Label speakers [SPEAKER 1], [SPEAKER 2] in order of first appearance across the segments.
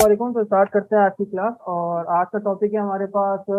[SPEAKER 1] अस्सलाम वालेकुम। तो स्टार्ट करते हैं आज की क्लास। और आज का टॉपिक है हमारे पास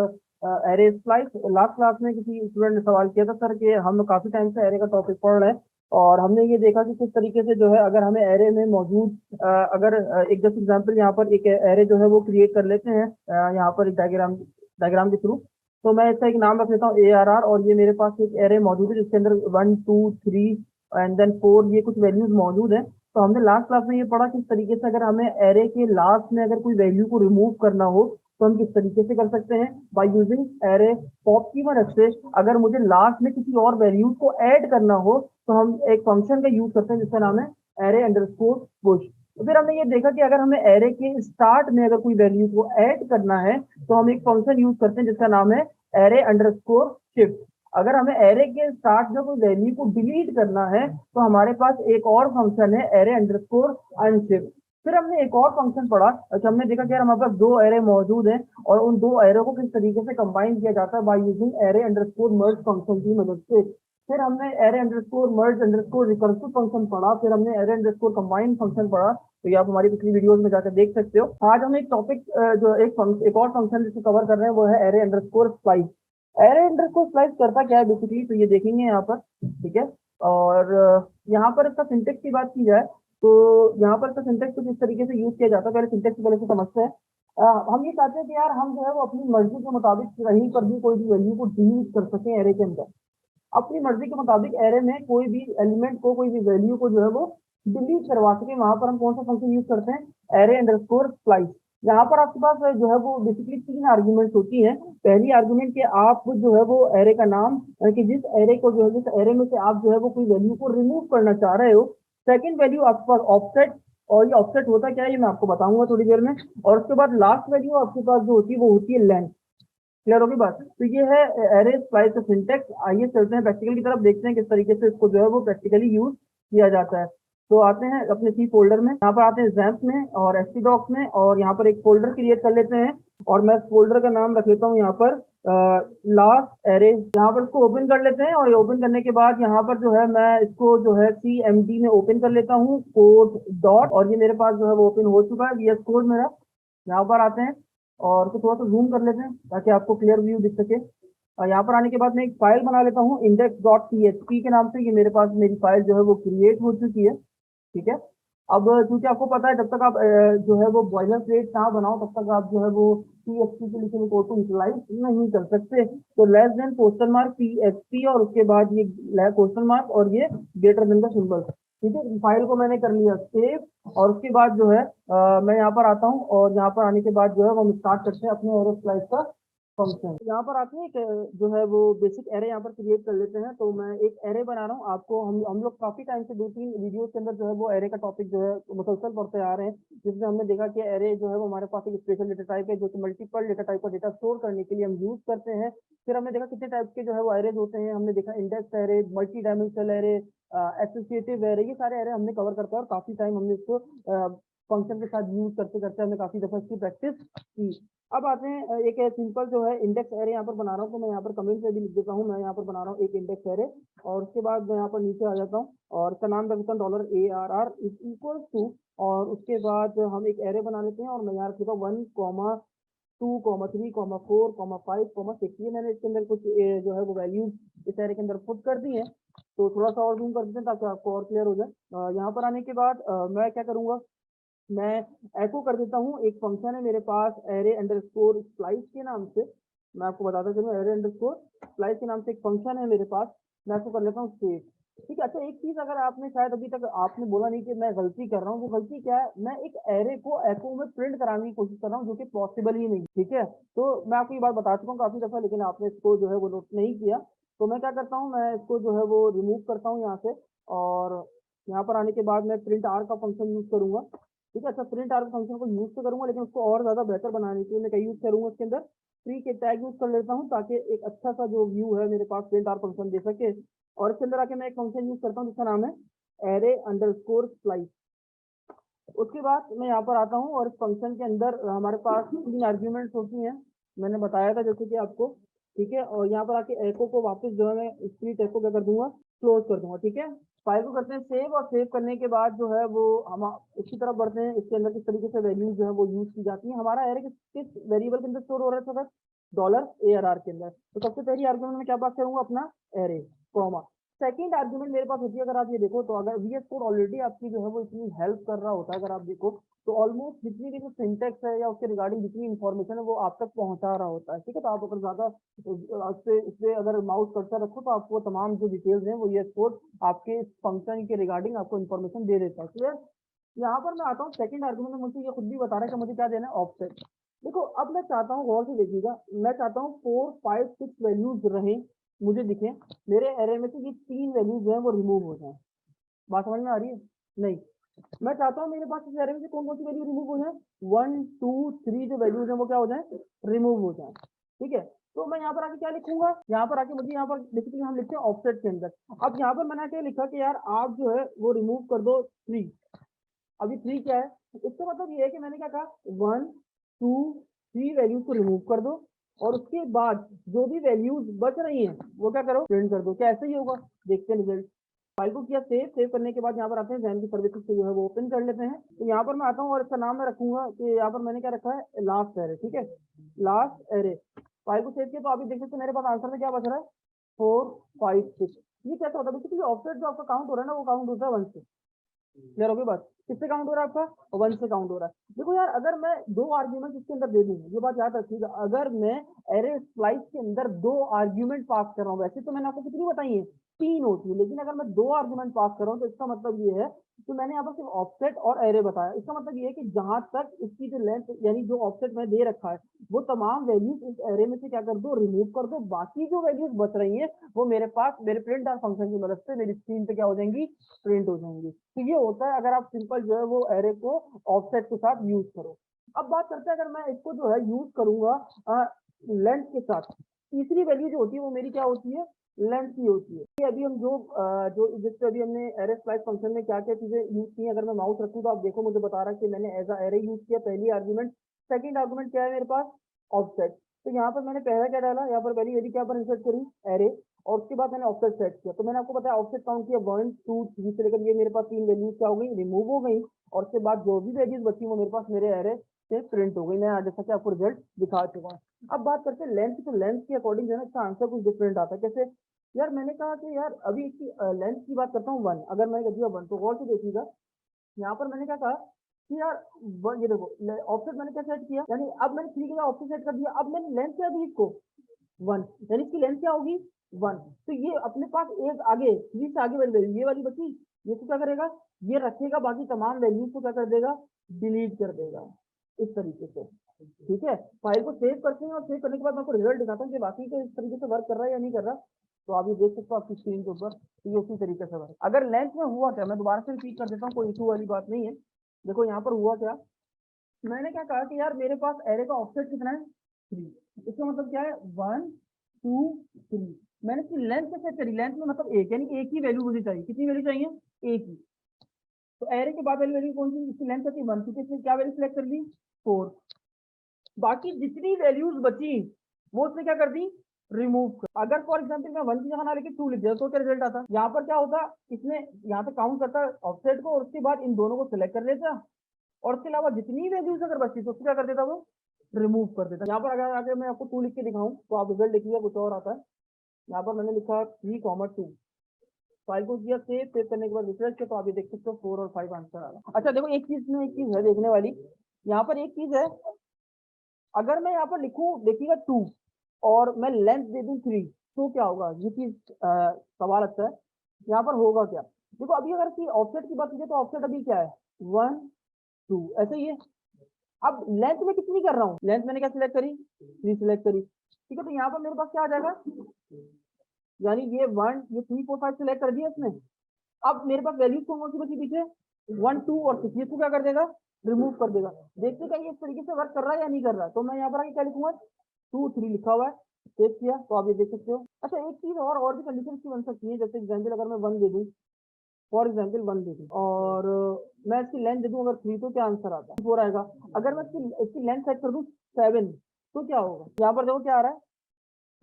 [SPEAKER 1] एरे स्प्लाइस। लास्ट क्लास में किसी स्टूडेंट ने सवाल किया था सर कि हम काफ़ी टाइम से एरे का टॉपिक पढ़ रहे हैं और हमने ये देखा कि किस तरीके से जो है अगर हमें एरे में मौजूद अगर एक जैसे एग्जांपल यहाँ पर एक एरे जो है वो क्रिएट कर लेते हैं यहाँ पर एक डायग्राम के थ्रू। तो मैं इसका एक नाम रख लेता हूँ ARR और ये मेरे पास एक एरे मौजूद है जिसके अंदर 1 2 3 एंड देन 4 ये कुछ वैल्यूज मौजूद हैं। तो हमने लास्ट क्लास में ये पढ़ा किस तरीके से अगर हमें एरे के लास्ट में अगर कोई वैल्यू को रिमूव करना हो तो हम किस तरीके से कर सकते हैं by using array pop keyword access. अगर मुझे लास्ट में किसी और वैल्यू को ऐड करना हो तो हम एक फंक्शन का यूज करते हैं जिसका नाम है एरे अंडरस्कोर पुश। तो फिर हमने ये देखा कि अगर हमें एरे के स्टार्ट में अगर कोई वैल्यू को ऐड करना है तो हम एक फंक्शन यूज करते हैं जिसका नाम है एरे अंडरस्कोर शिफ्ट। अगर हमें एरे के स्टार्ट में कोई वैल्यू को डिलीट करना है तो हमारे पास एक और फंक्शन है एरे अंडरस्कोर अनशिफ्ट। फिर हमने एक और फंक्शन पढ़ा। अच्छा, हमने देखा कि यार हमारे पास दो एरे मौजूद हैं और उन दो एरे को किस तरीके से कंबाइन किया जाता है बाय यूजिंग एरे अंडरस्कोर मर्ज फंक्शन की मदद से। फिर हमने एरे अंडरस्कोर मर्ज अंडरस्कोर रिकर्सिव फंक्शन पढ़ा। फिर हमने एरे अंडरस्कोर कंबाइन फंक्शन पढ़ा। तो ये आप हमारी पिछली वीडियोस में जाकर देख सकते हो। आज हम एक टॉपिक जो एक और फंक्शन जिसे कवर कर रहे हैं वो है array underscore splice. Array underscore splice करता क्या है बेसिकली, तो ये देखेंगे यहाँ पर, ठीक है। और यहाँ पर इसका सिंटेक्स की बात की जाए तो यहाँ पर इसका सिंटेक्स कुछ इस तरीके से यूज किया जाता है। पहले सिंटेक्स की पहले से समझते हैं। हम ये चाहते हैं कि यार हम जो है वो अपनी मर्जी के मुताबिक कहीं पर भी कोई भी वैल्यू को डिलीट कर सकें एरे के अंदर। अपनी मर्जी के मुताबिक एरे में कोई भी एलिमेंट को कोई भी वैल्यू को जो है वो डिलीट करवा सके। वहां पर हम कौन सा फंक्शन यूज करते हैं एरे अंडरस्कोर स्प्लाइस। यहाँ पर आपके पास जो है वो बेसिकली तीन आर्गुमेंट्स होती हैं। पहली आर्गुमेंट के आप जो है वो एरे का नाम कि जिस एरे को जो है जिस एरे में से आप जो है वो कोई वैल्यू को रिमूव करना चाह रहे हो। सेकंड वैल्यू आपके पास ऑफसेट, और ये ऑफसेट होता क्या है ये मैं आपको बताऊंगा थोड़ी देर में। और उसके बाद लास्ट वैल्यू आपके पास जो होती है वो होती है लेंथ। क्लियर होगी बात। तो ये है एरे स्प्लाइस का सिंटेक्स। आइए चलते हैं प्रैक्टिकल की तरफ, देखते हैं किस तरीके से इसको जो है वो प्रैक्टिकली यूज किया जाता है। तो आते हैं अपने सी फोल्डर में, यहाँ पर आते हैं XAMPP में और htdocs में और यहाँ पर एक फोल्डर क्रिएट कर लेते हैं। और मैं फोल्डर का नाम रख लेता हूँ यहाँ पर लास्ट एरे। यहाँ पर इसको ओपन कर लेते हैं और ये ओपन करने के बाद यहाँ पर जो है मैं इसको जो है CMD में ओपन कर लेता हूँ कोड डॉट, और ये मेरे पास जो है वो ओपन हो चुका है VS कोड मेरा। यहाँ पर आते हैं और इसको थोड़ा सा जूम कर लेते हैं ताकि आपको क्लियर व्यू दिख सके। और यहाँ पर आने के बाद मैं एक फाइल बना लेता हूँ index.php के नाम से। ये मेरे पास मेरी फाइल जो है वो क्रिएट हो चुकी है, ठीक है। अब क्योंकि आपको पता है जब तक आप जो है वो बॉयलर प्लेट ना बनाओ तब तक आप जो है वो PHP के लिखे हुए कोड को यूटिलाइज नहीं कर सकते। तो less than question mark PHP और उसके बाद ये क्वेश्चन मार्क और ये ग्रेटर देन का सिंबल, ठीक है। फाइल को मैंने कर लिया सेव और उसके बाद जो है मैं यहाँ पर आता हूँ और यहाँ पर आने के बाद जो है वो हम स्टार्ट करते हैं अपने एरे स्लाइड का फंक्शन। यहाँ पर आते हैं जो है वो बेसिक एरे यहाँ पर क्रिएट कर लेते हैं। तो मैं एक एरे बना रहा हूँ आपको। हम लोग काफी टाइम से 2-3 वीडियोस के अंदर जो है वो एरे का टॉपिक जो है मुसलसल पढ़ते आ रहे हैं, जिसमें हमने देखा कि एरे जो है वो हमारे पास एक स्पेशल डेटा टाइप है जो कि मल्टीपल डेटा टाइप का डेटा स्टोर करने के लिए हम यूज करते हैं। फिर हमने देखा कितने टाइप के जो है वो एरेज होते हैं। हमने देखा index array, multi dimensional array, associative array, ये सारे एरे हमने कवर करते हैं और काफी टाइम हमने इसको फंक्शन के साथ यूज करते करते हमने काफी दफा इसकी प्रैक्टिस की। अब आते हैं एक सिंपल जो है इंडेक्स एरे यहाँ पर बना रहा हूँ। तो मैं यहाँ पर कमेंट में भी लिख देता हूँ, मैं यहाँ पर बना रहा हूँ एक इंडेक्स एरे और उसके बाद मैं यहाँ पर नीचे आ जाता हूँ और इसका नाम रखता हूँ $ARR इज इक्वल टू, और उसके बाद हम एक एरे बना लेते हैं और मैं यहाँ रखता हूँ 1, 2, 3, 4, 5, 6। ये मैंने इसके अंदर कुछ जो है वो वैल्यूज इस एरे के अंदर पुट कर दी है। तो थोड़ा सा और जूम कर देते हैं ताकि आपको और क्लियर हो जाए। यहाँ पर आने के बाद मैं क्या करूँगा, मैं एको कर देता हूँ। एक फंक्शन है मेरे पास एरे अंडरस्कोर स्प्लाइस के नाम से, मैं आपको बताता चलूँ एरे अंडरस्कोर स्प्लाइस के नाम से एक फंक्शन है मेरे पास। मैं इसको कर लेता हूँ सेव, ठीक है। अच्छा, एक चीज अगर आपने शायद अभी तक आपने बोला नहीं कि मैं गलती कर रहा हूँ, वो गलती क्या है, मैं एक एरे को एको में प्रिंट कराने की कोशिश कर रहा हूँ जो कि पॉसिबल ही नहीं, ठीक है। तो मैं आपको ये बात बता चुका हूँ काफी दफा, लेकिन आपने इसको जो है वो नोट नहीं किया। तो मैं क्या करता हूँ, मैं इसको जो है वो रिमूव करता हूँ यहाँ से और यहाँ पर आने के बाद मैं प्रिंट आर का फंक्शन यूज करूंगा, ठीक है। अच्छा, प्रिंट आर फंक्शन को यूज तो करूंगा लेकिन उसको और ज्यादा बेहतर बनाने के लिए मैं क्या यूज करूंगा, इसके अंदर ट्री के टैग यूज कर लेता हूँ ताकि एक अच्छा सा जो व्यू है मेरे पास प्रिंट आर फंक्शन दे सके। और इसके अंदर आके मैं एक फंक्शन यूज करता हूँ जिसका नाम है एरे अंडरस्कोर स्लाइस। उसके बाद मैं यहाँ पर आता हूँ और इस फंक्शन के अंदर हमारे पास 3 आर्ग्यूमेंट्स होती हैं, मैंने बताया था जैसे कि आपको, ठीक है। और यहाँ पर आके एको को वापस जो है मैं स्प्लिट एको क्या कर दूंगा, क्लोज कर दूंगा, ठीक है। फाइल को करते हैं सेव, और सेव करने के बाद जो है वो हम इसकी तरफ बढ़ते हैं। इसके अंदर किस तरीके से वैल्यूज जो है वो यूज की जाती है। हमारा एरे किस वेरिएबल के अंदर स्टोर हो रहा है? $ARR के अंदर। तो सबसे पहली आर्गुमेंट में क्या बात करूंगा? अपना एरे, कॉमा। सेकंड आर्गुमेंट मेरे पास होती है, अगर आप ये देखो तो अगर VS कोड ऑलरेडी आपकी जो है वो इतनी हेल्प कर रहा होता है, अगर आप देखो तो ऑलमोस्ट जितनी भी जो सिंटेक्स है या उसके रिगार्डिंग जितनी इन्फॉर्मेशन है वो आप तक पहुंचा रहा होता है, ठीक है। तो आप अगर ज्यादा इस पे अगर माउस कर्सर रखो तो आपको तमाम जो डिटेल्स हैं वो VS कोड आपके फंक्शन के रिगार्डिंग आपको इन्फॉर्मेशन दे देता है, क्लियर। यहाँ पर मैं आता हूँ सेकंड आर्गुमेंट में, मुझे ये खुद भी बता रहा है कि मुझे क्या देना है? ऑफसेट। देखो अब मैं चाहता हूँ, गौर से देखिएगा, मैं चाहता हूँ 4, 5, 6 वैल्यूज रहे, मुझे दिखे मेरे एरे में से ये 3 वैल्यूज जो है वो रिमूव हो जाए। बात समझ में आ रही है? नहीं, मैं चाहता हूँ मेरे पास इस एरे में से कौन कौन सी वैल्यू रिमूव हो जाए? 1, 2, 3 जो वैल्यूज है वो क्या हो जाए? रिमूव हो जाए, ठीक है। तो मैं यहाँ पर आके क्या लिखूंगा? यहाँ पर आके मुझे यहाँ पर बेसिकली हम लिखते हैं ऑफसेट के अंदर। अब यहाँ पर मैंने क्या लिखा कि यार आप जो है वो रिमूव कर दो 3। अभी 3 क्या है? इसका मतलब ये है कि मैंने क्या कहा, 1, 2, 3 वैल्यूज को रिमूव कर दो, और उसके बाद जो भी वैल्यूज बच रही हैं वो क्या करो? प्रिंट कर दो। क्या ऐसे ही होगा? देखते हैं रिजल्ट। फाइल को किया सेव, सेव करने के बाद यहाँ पर आते हैं जैन की सर्विसेज को जो है वो ओपन कर लेते हैं। तो यहाँ पर मैं आता हूँ और इसका नाम मैं रखूंगा कि यहाँ पर मैंने क्या रखा है? लास्ट एरे, ठीक है, लास्ट एरे। फाइल को सेव किया तो अभी देख सकते हैं मेरे पास आंसर में क्या बच रहा है? 4, 5, 6। ये कैसा होता है? बेसिकली ऑफसेट जो आपका काउंट हो रहा है ना वो काउंट होता है 1 से। क्लियर होगी बात? किससे काउंट हो रहा है आपका? 1 से काउंट हो रहा है। देखो यार, अगर मैं 2 आर्ग्यूमेंट इसके अंदर दे दूं, ये बात याद रखिएगा, अगर मैं एरे स्लाइस के अंदर 2 आर्ग्यूमेंट पास कर रहा हूँ, वैसे तो मैंने आपको कितनी बताई है? 3 होती है, लेकिन अगर मैं 2 आर्ग्यूमेंट पास कर रहा हूँ तो इसका मतलब ये है तो मैंने यहाँ पर सिर्फ ऑफसेट और एरे बताया। इसका मतलब ये है कि जहां तक इसकी जो लेंथ यानी जो ऑफसेट में दे रखा है वो तमाम वैल्यूज इस एरे में से क्या कर दो? रिमूव कर दो। बाकी जो वैल्यूज बच रही हैं वो मेरे पास मेरे प्रिंट आर फंक्शन की मदद से मेरी स्क्रीन पे क्या हो जाएंगी? प्रिंट हो जाएंगी। तो ये होता है अगर आप सिंपल जो है वो एरे को ऑफसेट के साथ यूज करो। अब बात करते हैं अगर मैं इसको जो है यूज करूंगा लेंथ के साथ। तीसरी वैल्यू जो होती है वो मेरी क्या होती है? लेंथ की होती है। ये अभी हम जो जिससे अभी हमने एरे स्लाइस फंक्शन में क्या क्या चीजें यूज की हैं, अगर मैं माउस रखूं तो आप देखो मुझे बता रहा है कि मैंने एज अ एरे यूज किया पहली आर्गुमेंट। सेकंड आर्गुमेंट क्या है मेरे पास? ऑफसेट। तो यहाँ पर मैंने पहला क्या डाला? यहाँ पर पहली वेरी क्या पर इंसर्ट करी? एरे। और उसके बाद मैंने ऑफसेट सेट किया। तो मैंने आपको बताया ऑफसेट काउंट किया 1, 2, 3 से लेकर ये मेरे पास 3 वैल्यूज क्या हो गई? रिमूव हो गई। और उसके बाद जो भी वैल्यूज बची वो मेरे पास मेरे एरे से प्रिंट हो गई। मैं आज जैसा कि आपको रिजल्ट दिखा चुका हूँ। अब बात करते हैं लेंथ। तो लेंथ के अकॉर्डिंग जो है ना इसका आंसर कुछ डिफरेंट आता है। कैसे? यार मैंने कहा कि यार अभी इसकी लेंथ की बात करता हूँ 1, अगर मैंने दिया 1 तो गौर से देखिएगा यहाँ पर मैंने क्या कहा कि यार ये देखो ऑफसेट मैंने क्या सेट किया, यानी अब मैंने 3 के लिए ऑफसेट सेट कर दिया। अब मैंने लेंथ क्या दी इसको? 1, यानी इसकी लेंथ क्या होगी? 1। तो ये अपने पास एक आगे 3 से आगे वाली वैल्यू ये वाली बची, ये तो क्या करेगा? ये रखेगा, बाकी तमाम वैल्यूज को क्या कर देगा? डिलीट कर देगा, इस तरीके से, ठीक है। फाइल को सेव करते हैं और सेव करने के बाद मैं आपको रिजल्ट दिखाता हूँ कि बाकी को इस तरीके से वर्क कर रहा है या नहीं कर रहा। तो आप ये देख सकते हो आपकी स्क्रीन के ऊपर, तो ये उसी तरीके से वर्क। अगर लेंथ में हुआ क्या, मैं दोबारा से रिपीट कर देता हूँ, कोई इशू वाली बात नहीं है। देखो यहाँ पर हुआ क्या, मैंने क्या कहा कि यार मेरे पास एरे का ऑफसेट कितना है? 3। इसका मतलब क्या है? 1, 2, 3। मैंने इसकी लेंथ कैसे सेट करी? लेंथ में मतलब एक, यानी कि एक ही वैल्यू मुझे चाहिए। कितनी वैल्यू चाहिए? एक ही। तो एरे के बाद वाली वैल्यू कौन सी? इसकी लेंथ थी 1, क्योंकि इसने क्या वैल्यू सिलेक्ट कर ली? 4। बाकी जितनी वैल्यूज बची वो उसने क्या कर दी? रिमूव कर। अगर फॉर एग्जांपल मैं 1 की जगह ना लेके 2 लिख दिया तो क्या रिजल्ट आता? यहाँ पर क्या होता? इसने यहाँ पे काउंट करता ऑफसेट को और उसके बाद इन दोनों को सिलेक्ट कर लेता, और उसके अलावा जितनी वैल्यूज अगर बची तो उसको क्या कर देता? वो रिमूव कर देता। यहाँ पर अगर आगे मैं आपको 2 लिख के दिखाऊं तो आप रिजल्ट देखिएगा कुछ और आता है। यहाँ पर मैंने लिखा 3, 2। फाइल को किया सेव, सेव करने के बाद रिफ्रेश किया तो आप ये देख सकते हो 4 और 5 आंसर आ रहा। अच्छा देखो एक चीज है देखने वाली। यहाँ पर एक चीज है, अगर मैं यहाँ पर लिखूं देखिएगा 2 और मैं लेंथ दे दूं 3 तो क्या होगा? ये चीज सवाल अच्छा है। यहाँ पर होगा क्या? देखो अभी अगर इसकी ऑफसेट की बात कीजिए तो ऑफसेट अभी क्या है? 1, 2 ऐसे ही है। अब लेंथ में कितनी कर रहा हूँ? लेंथ मैंने क्या सिलेक्ट करी? 3 सिलेक्ट करी, ठीक है। तो यहाँ पर मेरे पास क्या आ जाएगा? यानी ये 1, ये 3, 4, 5 सिलेक्ट कर दिया इसने। अब मेरे पास वैल्यूज कौन सी बची पीछे? 1, 2 और 6। इसको क्या कर देगा? रिमूव कर देगा। देखते क्या ये इस तरीके से वर्क कर रहा है या नहीं कर रहा है। तो मैं यहाँ पर आगे क्या लिखूंगा? 2, 3 लिखा हुआ है, सेव किया तो आप ये देख सकते हो। अच्छा एक चीज और भी कंडीशन की बन सकती है, जैसे एग्जाम्पल अगर मैं 1 दे दूं, फॉर एग्जाम्पल 1 दे दूं और मैं इसकी लेंथ दे दूं अगर 3 तो क्या आंसर आता है? 4 आएगा। अगर मैं इसकी लेंथ सेट कर दूं 7 तो क्या होगा? यहाँ पर देखो क्या आ रहा है?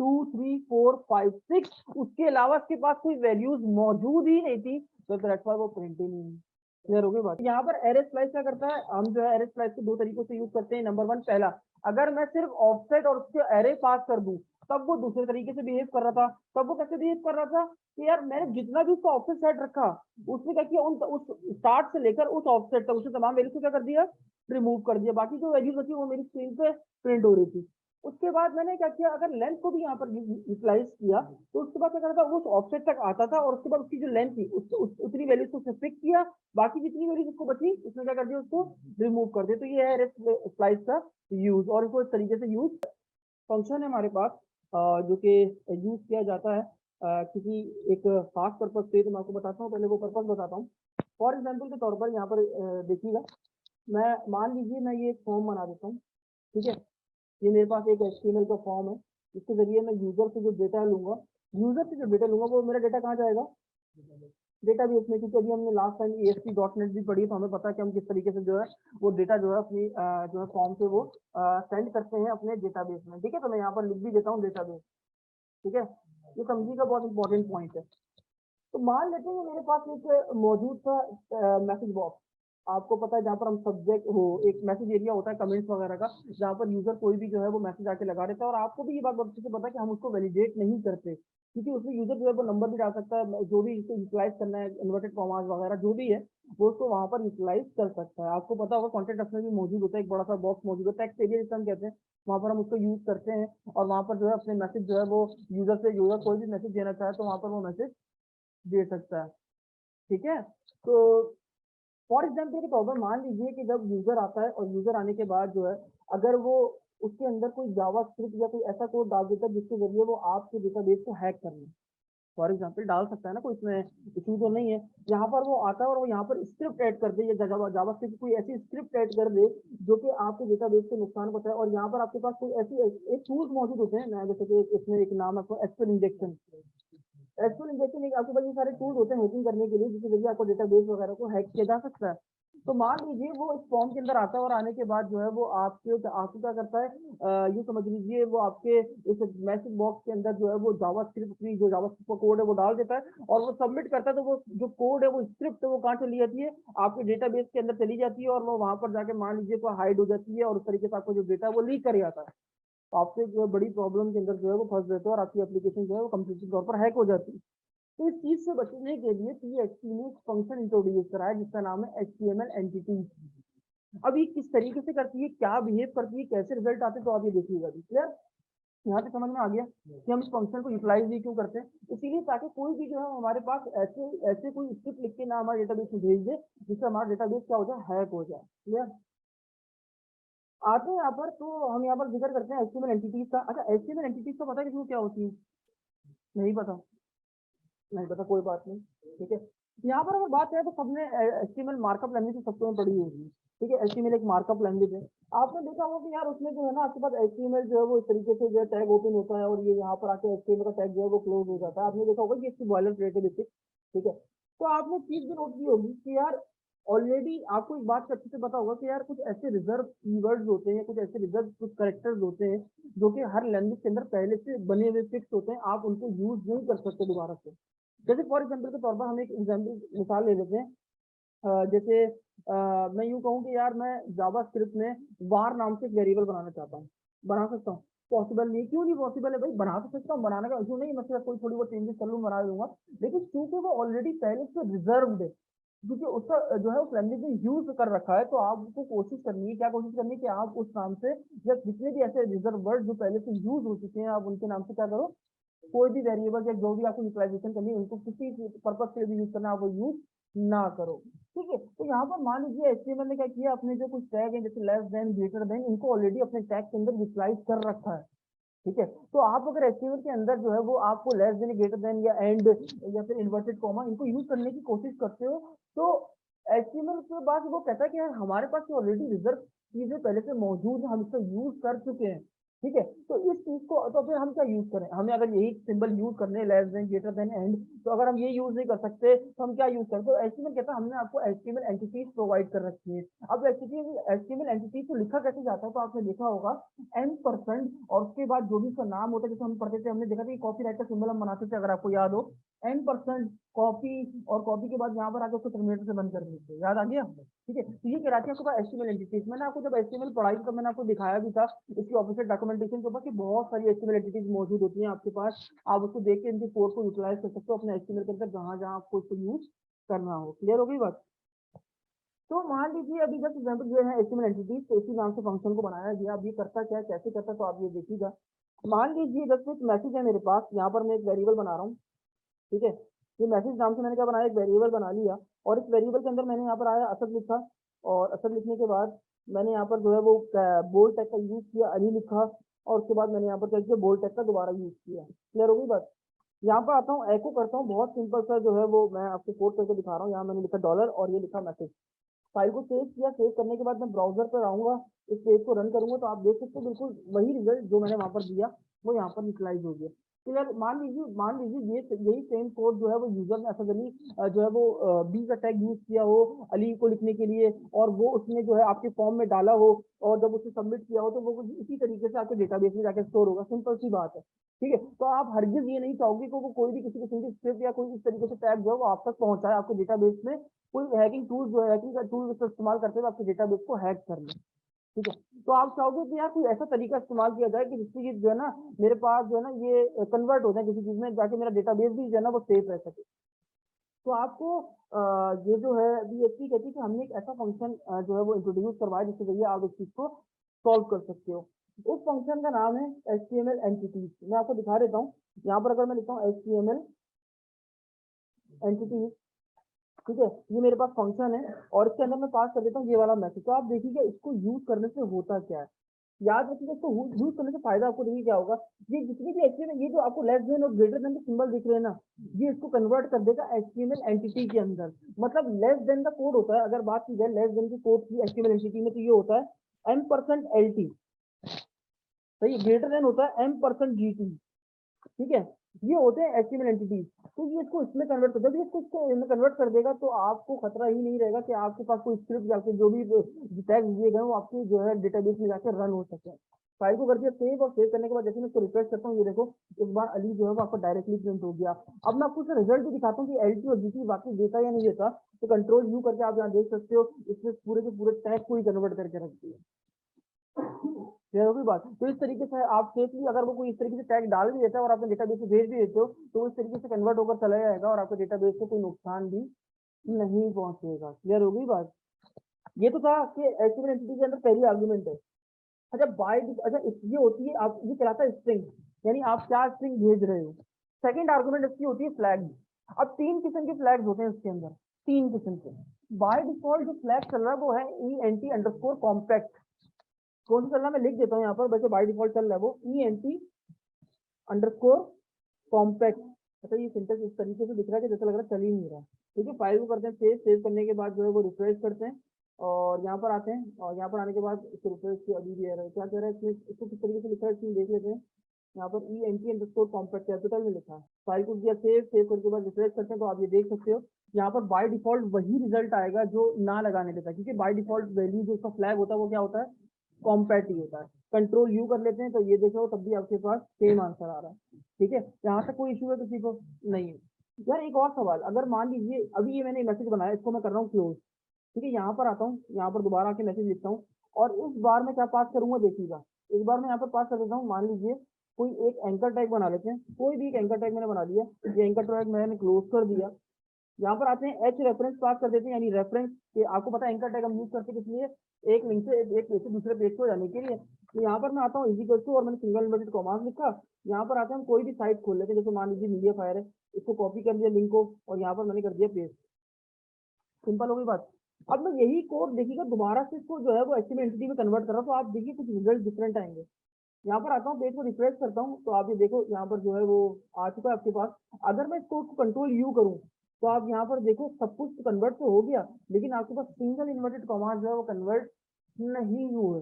[SPEAKER 1] 2 3 4 5 6 उसके अलावा इसके पास कोई वैल्यूज मौजूद ही नहीं थी, तो दैट्स व्हाई वो प्रिंट ही नहीं है। क्लियर हो गई बात। यहाँ पर एरे स्लाइस क्या करता है, हम जो है एरे स्लाइस को दो तरीकों से यूज करते हैं। नंबर वन, पहला, अगर मैं सिर्फ ऑफसेट और उसके एरे पास कर दूं तब वो दूसरे तरीके से बिहेव कर रहा था। तब वो कैसे बिहेव कर रहा था कि यार मैंने जितना भी उसका ऑफसेट सेट रखा उसने क्या किया, उस स्टार्ट से लेकर उस ऑफसेट तक उसने तमाम वैल्यू को क्या कर दिया, रिमूव कर दिया। बाकी जो वैल्यूज बची वो मेरी स्क्रीन पे प्रिंट हो रही थी। उसके बाद मैंने क्या किया, अगर लेंथ को भी यहाँ पर यूटिलाइज किया तो उसके बाद क्या करता था, उस ऑफसेट तक आता था और उसके बाद उसकी जो लेंथ थी उतनी वैल्यूज को फिक्स किया, बाकी जितनी वैल्यूज उसको बची उसने क्या कर दिया, उसको रिमूव कर दिया। तो ये है स्लाइस का यूज, और इसको इस तरीके से यूज फंक्शन है हमारे पास जो कि यूज किया जाता है किसी एक खास पर्पज से। तो मैं आपको बताता हूँ, पहले वो पर्पज बताता हूँ। फॉर एग्जाम्पल के तौर पर यहाँ पर देखिएगा, मैं मान लीजिए मैं ये एक फॉर्म बना देता हूँ, ठीक है। ये मेरे पास एक एचटीएमएल का फॉर्म है, जिसके जरिए मैं यूजर से जो डेटा लूंगा, वो मेरा डेटा कहाँ जाएगा, डेटाबेस में। क्योंकि अभी हमने लास्ट टाइम ASP.NET भी पढ़ी, तो हमें पता है कि हम किस तरीके से जो है वो डेटा जो है अपनी जो है फॉर्म से वो सेंड करते हैं अपने डेटाबेस में। ठीक है, तो मैं यहाँ पर लिख भी देता हूँ डेटाबेस। ठीक है, ये समझिएगा, बहुत इंपॉर्टेंट पॉइंट है। तो मान लेते हैं मेरे पास एक मौजूद था मैसेज बॉक्स, आपको पता है, जहाँ पर हम सब्जेक्ट हो, एक मैसेज एरिया होता है कमेंट्स वगैरह का, जहाँ पर यूजर कोई भी जो है वो मैसेज आके लगा देता है। और आपको भी ये बात बहुत अच्छे से पता है कि हम उसको वैलिडेट नहीं करते, क्योंकि उसमें यूजर जो है वो नंबर भी डाल सकता है, जो भी इसको यूटिलाइज करना है, इन्वर्टेड कॉमास वगैरह जो भी है वो उसको वहां पर यूटिलाइज कर सकता है। आपको पता होगा कॉन्टेंट अपने भी मौजूद होता है, एक बड़ा सा बॉक्स मौजूद होता है, टेक्स्ट एरिया जिसे हम कहते हैं, वहां पर हम उसको यूज करते हैं। और वहां पर जो है अपने मैसेज जो है वो यूजर कोई भी मैसेज देना चाहे तो वहां पर वो मैसेज दे सकता है। ठीक है, तो फॉर एग्जाम्पल के तौर पर मान लीजिए कि जब यूजर आता है और यूजर आने के बाद जो है, अगर वो उसके अंदर कोई जावा स्क्रिप्ट या कोई ऐसा कोड डाल देता है जिसके जरिए वो आपके डेटाबेस को हैक कर ले, फॉर एग्जाम्पल डाल सकता है ना, कोई इसमें इशू तो नहीं है। यहाँ पर वो आता है और वो यहाँ पर स्क्रिप्ट ऐड कर दे, या जावा स्क्रिप्ट कोई ऐसी स्क्रिप्ट ऐड कर दे जो कि आपके डेटाबेस को नुकसान पहुंचाए। और यहाँ पर आपके पास कोई ऐसी एक टूल्स मौजूद होते हैं, जैसे कि इसमें एक नाम है आपको एसक्यूएल इंजेक्शन। एसक्यूएल इंजेक्शन एक आपके पास ये सारे टूल्स होते हैं हैकिंग करने के लिए, जिसके जरिए आपको डेटाबेस वगैरह को हैक किया जा सकता है। तो मान लीजिए वो इस फॉर्म के अंदर आता है और आने के बाद जो है वो आपको क्या करता है, यूँ समझ लीजिए वो आपके इस मैसेज बॉक्स के अंदर जो है वो जावास्क्रिप्ट की जो जावास्क्रिप्ट का कोड है वो डाल देता है और वो सबमिट करता है। तो वो जो कोड है, वो स्क्रिप्ट है, वो कहाँ चली जाती है, आपके डेटाबेस के अंदर चली जाती है और वो वहां पर जाके मान लीजिए वो हाइड हो जाती है और उस तरीके से आपको जो डेटा वो लीक कर जाता है। तो आपसे जो है बड़ी प्रॉब्लम के अंदर जो है वो फंस जाते हो और आपकी एप्लीकेशन जो है वो कंप्लीट तौर पर हैक हो जाती है। तो इस चीज से बचने के लिए PHP ने एक फंक्शन इंट्रोड्यूस करा है जिसका नाम है HTML एंटिटी। अब ये किस तरीके से करती है, क्या बिहेव करती है, कैसे रिजल्ट आते हैं, तो आप ये देखिएगा। क्लियर, यहाँ पे समझ में आ गया कि हम इस फंक्शन को यूटिलाइज भी क्यों करते हैं। इसीलिए ताकि कोई भी जो है हमारे पास ऐसे ऐसे कोई स्क्रिप्ट लिख के ना हमारे डेटाबेस में भेज दे जिससे हमारा डेटाबेस क्या हो जाए, हैक हो जाए। क्लियर, आते हैं यहाँ पर, तो हम यहाँ पर जिक्र करते हैं HTML एंटिटीज का। अच्छा, HTML एंटिटीज का पता है किसको क्या होती है, नहीं पता, नहीं पता, कोई बात नहीं। ठीक है, यहाँ पर अगर बात करें तो सबने HTML मार्कअप लैंग्वेज तो सबको पढ़ी होगी। ठीक है, HTML एक मार्कअप लैंग्वेज है। आपने देखा होगा कि यार उसमें जो है ना आपके पास HTML जो है वो इस तरीके से जो है टैग ओपन होता है और ये यहाँ पर आके HTML का टैग जो है वो क्लोज हो जाता है। आपने देखा होगा कि इसकी बॉयलर प्लेट है बेसिक। ठीक है, तो आपने चीज भी नोट की होगी कि यार ऑलरेडी आपको एक बात अच्छे से पता होगा कि यार कुछ ऐसे रिजर्व कीवर्ड्स होते हैं, कुछ ऐसे रिजर्व कुछ करेक्टर्स होते हैं जो कि हर लैंग्वेज के अंदर पहले से बने हुए फिक्स होते हैं, आप उनको यूज नहीं कर सकते दोबारा से। जैसे फॉर एग्जाम्पल के तौर पर हम एक एग्जाम्पल मिसाल ले लेते हैं, जैसे मैं यूं कहूँ कि यार मैं जावा स्क्रिप्ट में वार नाम से एक वेरिएबल बनाना चाहता हूँ, बना सकता हूँ? पॉसिबल नहीं, क्यों नहीं पॉसिबल है भाई, बना तो सकता हूँ, बनाने का इशू नहीं, मैं सिर्फ कोई थोड़ी बहुत चेंजेस कर लूँ, बना दूंगा। लेकिन क्योंकि वो ऑलरेडी पहले से रिजर्व्ड है, क्योंकि उसका जो है उस लैंग्वेज में यूज कर रखा है, तो आपको कोशिश करनी है, क्या कोशिश करनी है कि आप उस नाम से या जितने भी ऐसे रिजर्व वर्ड जो पहले से यूज हो चुके हैं, आप उनके नाम से क्या करो, कोई भी वेरिएबल या जो भी आपको यूटिलाइजेशन करनी है उनको किसी पर्पज के लिए यूज करना, आप वो यूज ना करो। ठीक है, तो यहाँ पर मान लीजिए HTML ने क्या किया, अपने जो कुछ टैग है जैसे लेस देन, ग्रेटर देन, इनको ऑलरेडी अपने टैग के अंदर यूटिलाइज कर रखा है। ठीक है, तो आप अगर HTML के अंदर जो है वो आपको लेस देन, ग्रेटर देन या एंड या फिर इन्वर्टेड कॉमा इनको यूज करने की कोशिश करते हो, तो HTML के बाद वो कहता है कि यार हमारे पास ऑलरेडी रिजर्व चीजें पहले से मौजूद है, हम इसका यूज कर चुके हैं। ठीक है, तो इस चीज को तो फिर हम क्या यूज करें, हमें अगर यही सिंबल यूज करने less than greater than and, तो अगर हम ये यूज नहीं कर सकते तो हम क्या यूज करते, तो एचटीएमएल कहता है हमने आपको एचटीएमएल एंटिटीज प्रोवाइड कर रखी है। अब एचटीएमएल एंटिटीज को लिखा कैसे जाता है, तो आपने देखा होगा n% और उसके बाद जो भी उसका नाम होता है, जैसे हम पढ़ते थे, हमने देखा था कि कॉपी राइट का सिंबल हम बनाते थे, अगर आपको याद हो n% कॉपी, और कॉपी के बाद यहाँ पर आके उसको टर्मिनेटर से बंद कर देते, याद आ गया। ठीक है, तो ये कहलाती है आपके पास एचटीएमएल एंटिटीज। मैंने आपको जब एचटीएमएल पढ़ाई तो मैंने आपको दिखाया भी था इसकी ऑफिशियल डॉक्यूमेंटेशन के ऊपर कि बहुत सारी एचटीएमएल एंटिटीज मौजूद होती हैं आपके पास, आप उसको देख के इनके कोड को यूटिलाइज कर सकते हो अपने एचटीएमएल के अंदर जहां जहां आपको इसको यूज करना हो। क्लियर हो गई बात। तो मान लीजिए अभी जब एग्जाम्पल जो है एचटीएमएल एंटिटीज, तो इसी नाम से फंक्शन को बनाया गया। अब ये करता क्या है, कैसे करता है, तो आप ये देखिएगा। मान लीजिए जब एक मैसेज है मेरे पास, यहाँ पर मैं एक वेरिएबल बना रहा हूँ। ठीक है, ये मैसेज नाम से मैंने क्या बनाया, एक वेरिएबल बना लिया, और इस वेरिएबल के अंदर मैंने यहाँ पर आया असद लिखा, और असद लिखने के बाद मैंने यहाँ पर जो है वो बोल्ड टैग का यूज किया, अली लिखा, और उसके बाद मैंने यहाँ पर क्या किया, बोल्ड टैग का दोबारा यूज किया। क्लियर हो गई बात। यहाँ पर आता हूँ, एको करता हूँ, बहुत सिंपल सा जो है वो मैं आपको कोड करके दिखा रहा हूँ। यहाँ मैंने लिखा डॉलर और ये लिखा मैसेज, फाइल को सेव किया। सेव करने के बाद मैं ब्राउजर पर आऊंगा, इस पेज को रन करूंगा, तो आप देख सकते हो बिल्कुल वही रिजल्ट जो मैंने वहां पर दिया वो यहाँ पर निकलाइज हो गया। क्लियर। मान लीजिए ये यही सेम कोड जो है वो यूजर ने असद अली जो है वो बी का टैग यूज किया हो अली को लिखने के लिए, और वो उसने जो है आपके फॉर्म में डाला हो, और जब उसे सबमिट किया हो तो वो इसी तरीके से आपके डेटाबेस में जाकर स्टोर होगा। सिंपल सी बात है। ठीक है, तो आप हरगिज ये नहीं चाहोगे कि वो कोई भी किसी किस्म की स्क्रिप्ट या कोई इस तरीके से टैग जो है वो आप तक पहुंचाए आपके डेटाबेस में, कोई हैकिंग टूल जो है, हैकिंग का टूल इस्तेमाल करते हुए आपके डेटाबेस को हैक कर ले। ठीक है, तो आप चाहोगे कि यार कोई ऐसा तरीका इस्तेमाल किया जाए कि जिससे कि जो है ना मेरे पास जो है ना ये कन्वर्ट हो जाए किसी चीज में, जाके मेरा डेटाबेस भी जो है ना वो सेफ रह सके। तो आपको ये जो है अभी एचपी कहती है कि हमने एक ऐसा फंक्शन जो है वो इंट्रोड्यूस करवाया जिसके जरिए आप इस चीज को सॉल्व कर सकते हो। उस फंक्शन का नाम है एचटीएमएल एंटिटीज। मैं आपको दिखा देता हूँ। यहाँ पर अगर मैं लिखता हूँ एचटीएमएल एंटिटीज, ठीक है, ये मेरे पास फंक्शन है, और इसके अंदर मैं पास कर देता हूँ ये वाला मैसेज। तो आप देखिए इसको यूज करने से होता क्या है, याद रखिएगा इसको यूज करने से फायदा आपको देखिए क्या होगा। ये जितनी भी एचटीएमएल, ये जो आपको लेस देन और ग्रेटर देन के सिंबल दिख रहे हैं ना, ये इसको कन्वर्ट कर देगा एचटीएमएल एंटिटी के अंदर। मतलब लेस देन का कोड होता है, अगर बात की जाए लेस देन के कोड की एचटीएमएल एंटिटी में, तो ये होता है m%lt, सही। ग्रेटर देन होता है m%gt। ठीक है, ये होते हैं एचटीएमएल एंटिटीज। तो ये इसको इसमें कन्वर्ट कर, जब ये इसको इसमें कन्वर्ट कर देगा तो आपको खतरा ही नहीं रहेगा कि आपके पास कोई स्क्रिप्ट जाके जो भी टैग दिए गए वो आपके जो है डेटाबेस में जाके रन हो सके। फाइल को कर दिया सेव, और सेव करने के बाद जैसे मैं इसको रिफ्रेश करता हूँ, ये देखो इस बार अली जो है वो आपको डायरेक्टली प्रिंट हो गया। अब मैं आपको रिजल्ट भी दिखाता हूँ कि एलटी और जीटी वाकई देता या नहीं देता। तो कंट्रोल यू करके आप यहाँ देख सकते हो, इसमें पूरे के पूरे टैग को ही कन्वर्ट करके रख दिया। क्लियर होगी बात। तो इस तरीके से आप सेफली, अगर वो कोई इस तरीके से टैग डाल भी देता है और आपने डेटाबेस में भेज भी देते हो, तो इस तरीके से कन्वर्ट होकर चला जाएगा और आपके डेटाबेस को कोई नुकसान भी नहीं पहुंचेगा। क्लियर होगी बात। ये तो था कि एचटीएमएल एंटिटी के अंदर पहली आर्गुमेंट है। अच्छा अच्छा ये होती है, आप ये कहलाता है स्ट्रिंग, यानी आप क्या स्ट्रिंग भेज रहे हो। सेकंड आर्गुमेंट इसकी होती है फ्लैग। अब तीन किस्म के फ्लैग्स होते हैं इसके अंदर, तीन किस्म के। बाय डिफॉल्ट जो फ्लैग चल रहा है वो है E N T underscore compact. कौन सा चल रहा है मैं लिख देता हूँ यहाँ पर, वैसे बाय डिफॉल्ट चल रहा है वो E N T underscore compact. अच्छा ये सिंटेक्स इस तरीके से दिख रहा है कि जैसा लग रहा है चल ही नहीं रहा। ठीक है, फाइल को करते हैं सेव। सेव करने के बाद जो है वो रिफ्रेश करते हैं, और यहाँ पर आते हैं, और यहाँ पर आने के बाद इसको रिफ्रेश किया, अभी भी एरर क्या कह रहा है इसमें, इसको किस तरीके से लिखा है इसमें देख लेते हैं। यहाँ पर E N T underscore compact capital में लिखा है। फाइल को किया सेव। सेव करने के बाद रिफ्रेश करते हैं, तो आप ये देख सकते हो यहाँ पर बाय डिफॉल्ट वही रिजल्ट आएगा जो ना लगाने देता है, क्योंकि बाय डिफॉल्ट वैल्यू जो उसका फ्लैग होता है वो क्या होता है, कॉम्पैक्ट ही होता है। कंट्रोल यू कर लेते हैं, तो ये देखो तब भी आपके पास सेम आंसर आ रहा है। ठीक है, यहाँ तक कोई इशू है किसी को, नहीं है। यार एक और सवाल, अगर मान लीजिए अभी ये मैंने मैसेज बनाया, इसको मैं कर रहा हूँ क्लोज। ठीक है, यहाँ पर आता हूँ, यहाँ पर दोबारा आके मैसेज लिखता हूँ, और इस बार मैं क्या पास करूंगा देखिएगा। इस बार मैं यहाँ पर पास कर देता हूँ, मान लीजिए कोई एक एंकर टैग बना लेते हैं, कोई भी एक एंकर टैग मैंने बना लिया, ये एंकर टैग मैंने क्लोज कर दिया। यहाँ पर आते हैं एच रेफरेंस पास कर देते हैं, यानी रेफरेंस कि आपको पता है एंकर टैग हम यूज करते हैं किस लिए, एक लिंक से एक पेज से दूसरे पेज को जाने के लिए। तो यहाँ पर मैं आता हूँ इजी टू, और मैंने सिंगल इन्वर्टेड कॉमास लिखा। यहाँ पर आते हैं हम कोई भी साइट खोल लेते हैं, जैसे मान लीजिए मीडिया फायर है, इसको कॉपी कर दिया लिंक को, और यहाँ पर मैंने कर दिया पेस्ट। सिंपल हो गई बात। अब मैं यही कोड देखिएगा दोबारा से इसको जो है वो एचटीएमएल एंटिटी में कन्वर्ट कर रहा हूँ, तो आप देखिए कुछ रिजल्ट डिफरेंट आएंगे। यहाँ पर आता हूँ, पेज को रिफ्रेश करता हूँ, तो आप ये देखो यहाँ पर जो है वो आ चुका है आपके पास। अगर मैं इसको कंट्रोल यू करूँ, तो आप यहाँ पर देखो सब कुछ कन्वर्ट तो हो गया, लेकिन आपके पास सिंगल इन्वर्टेड कॉमा जो है वो कन्वर्ट नहीं हुए।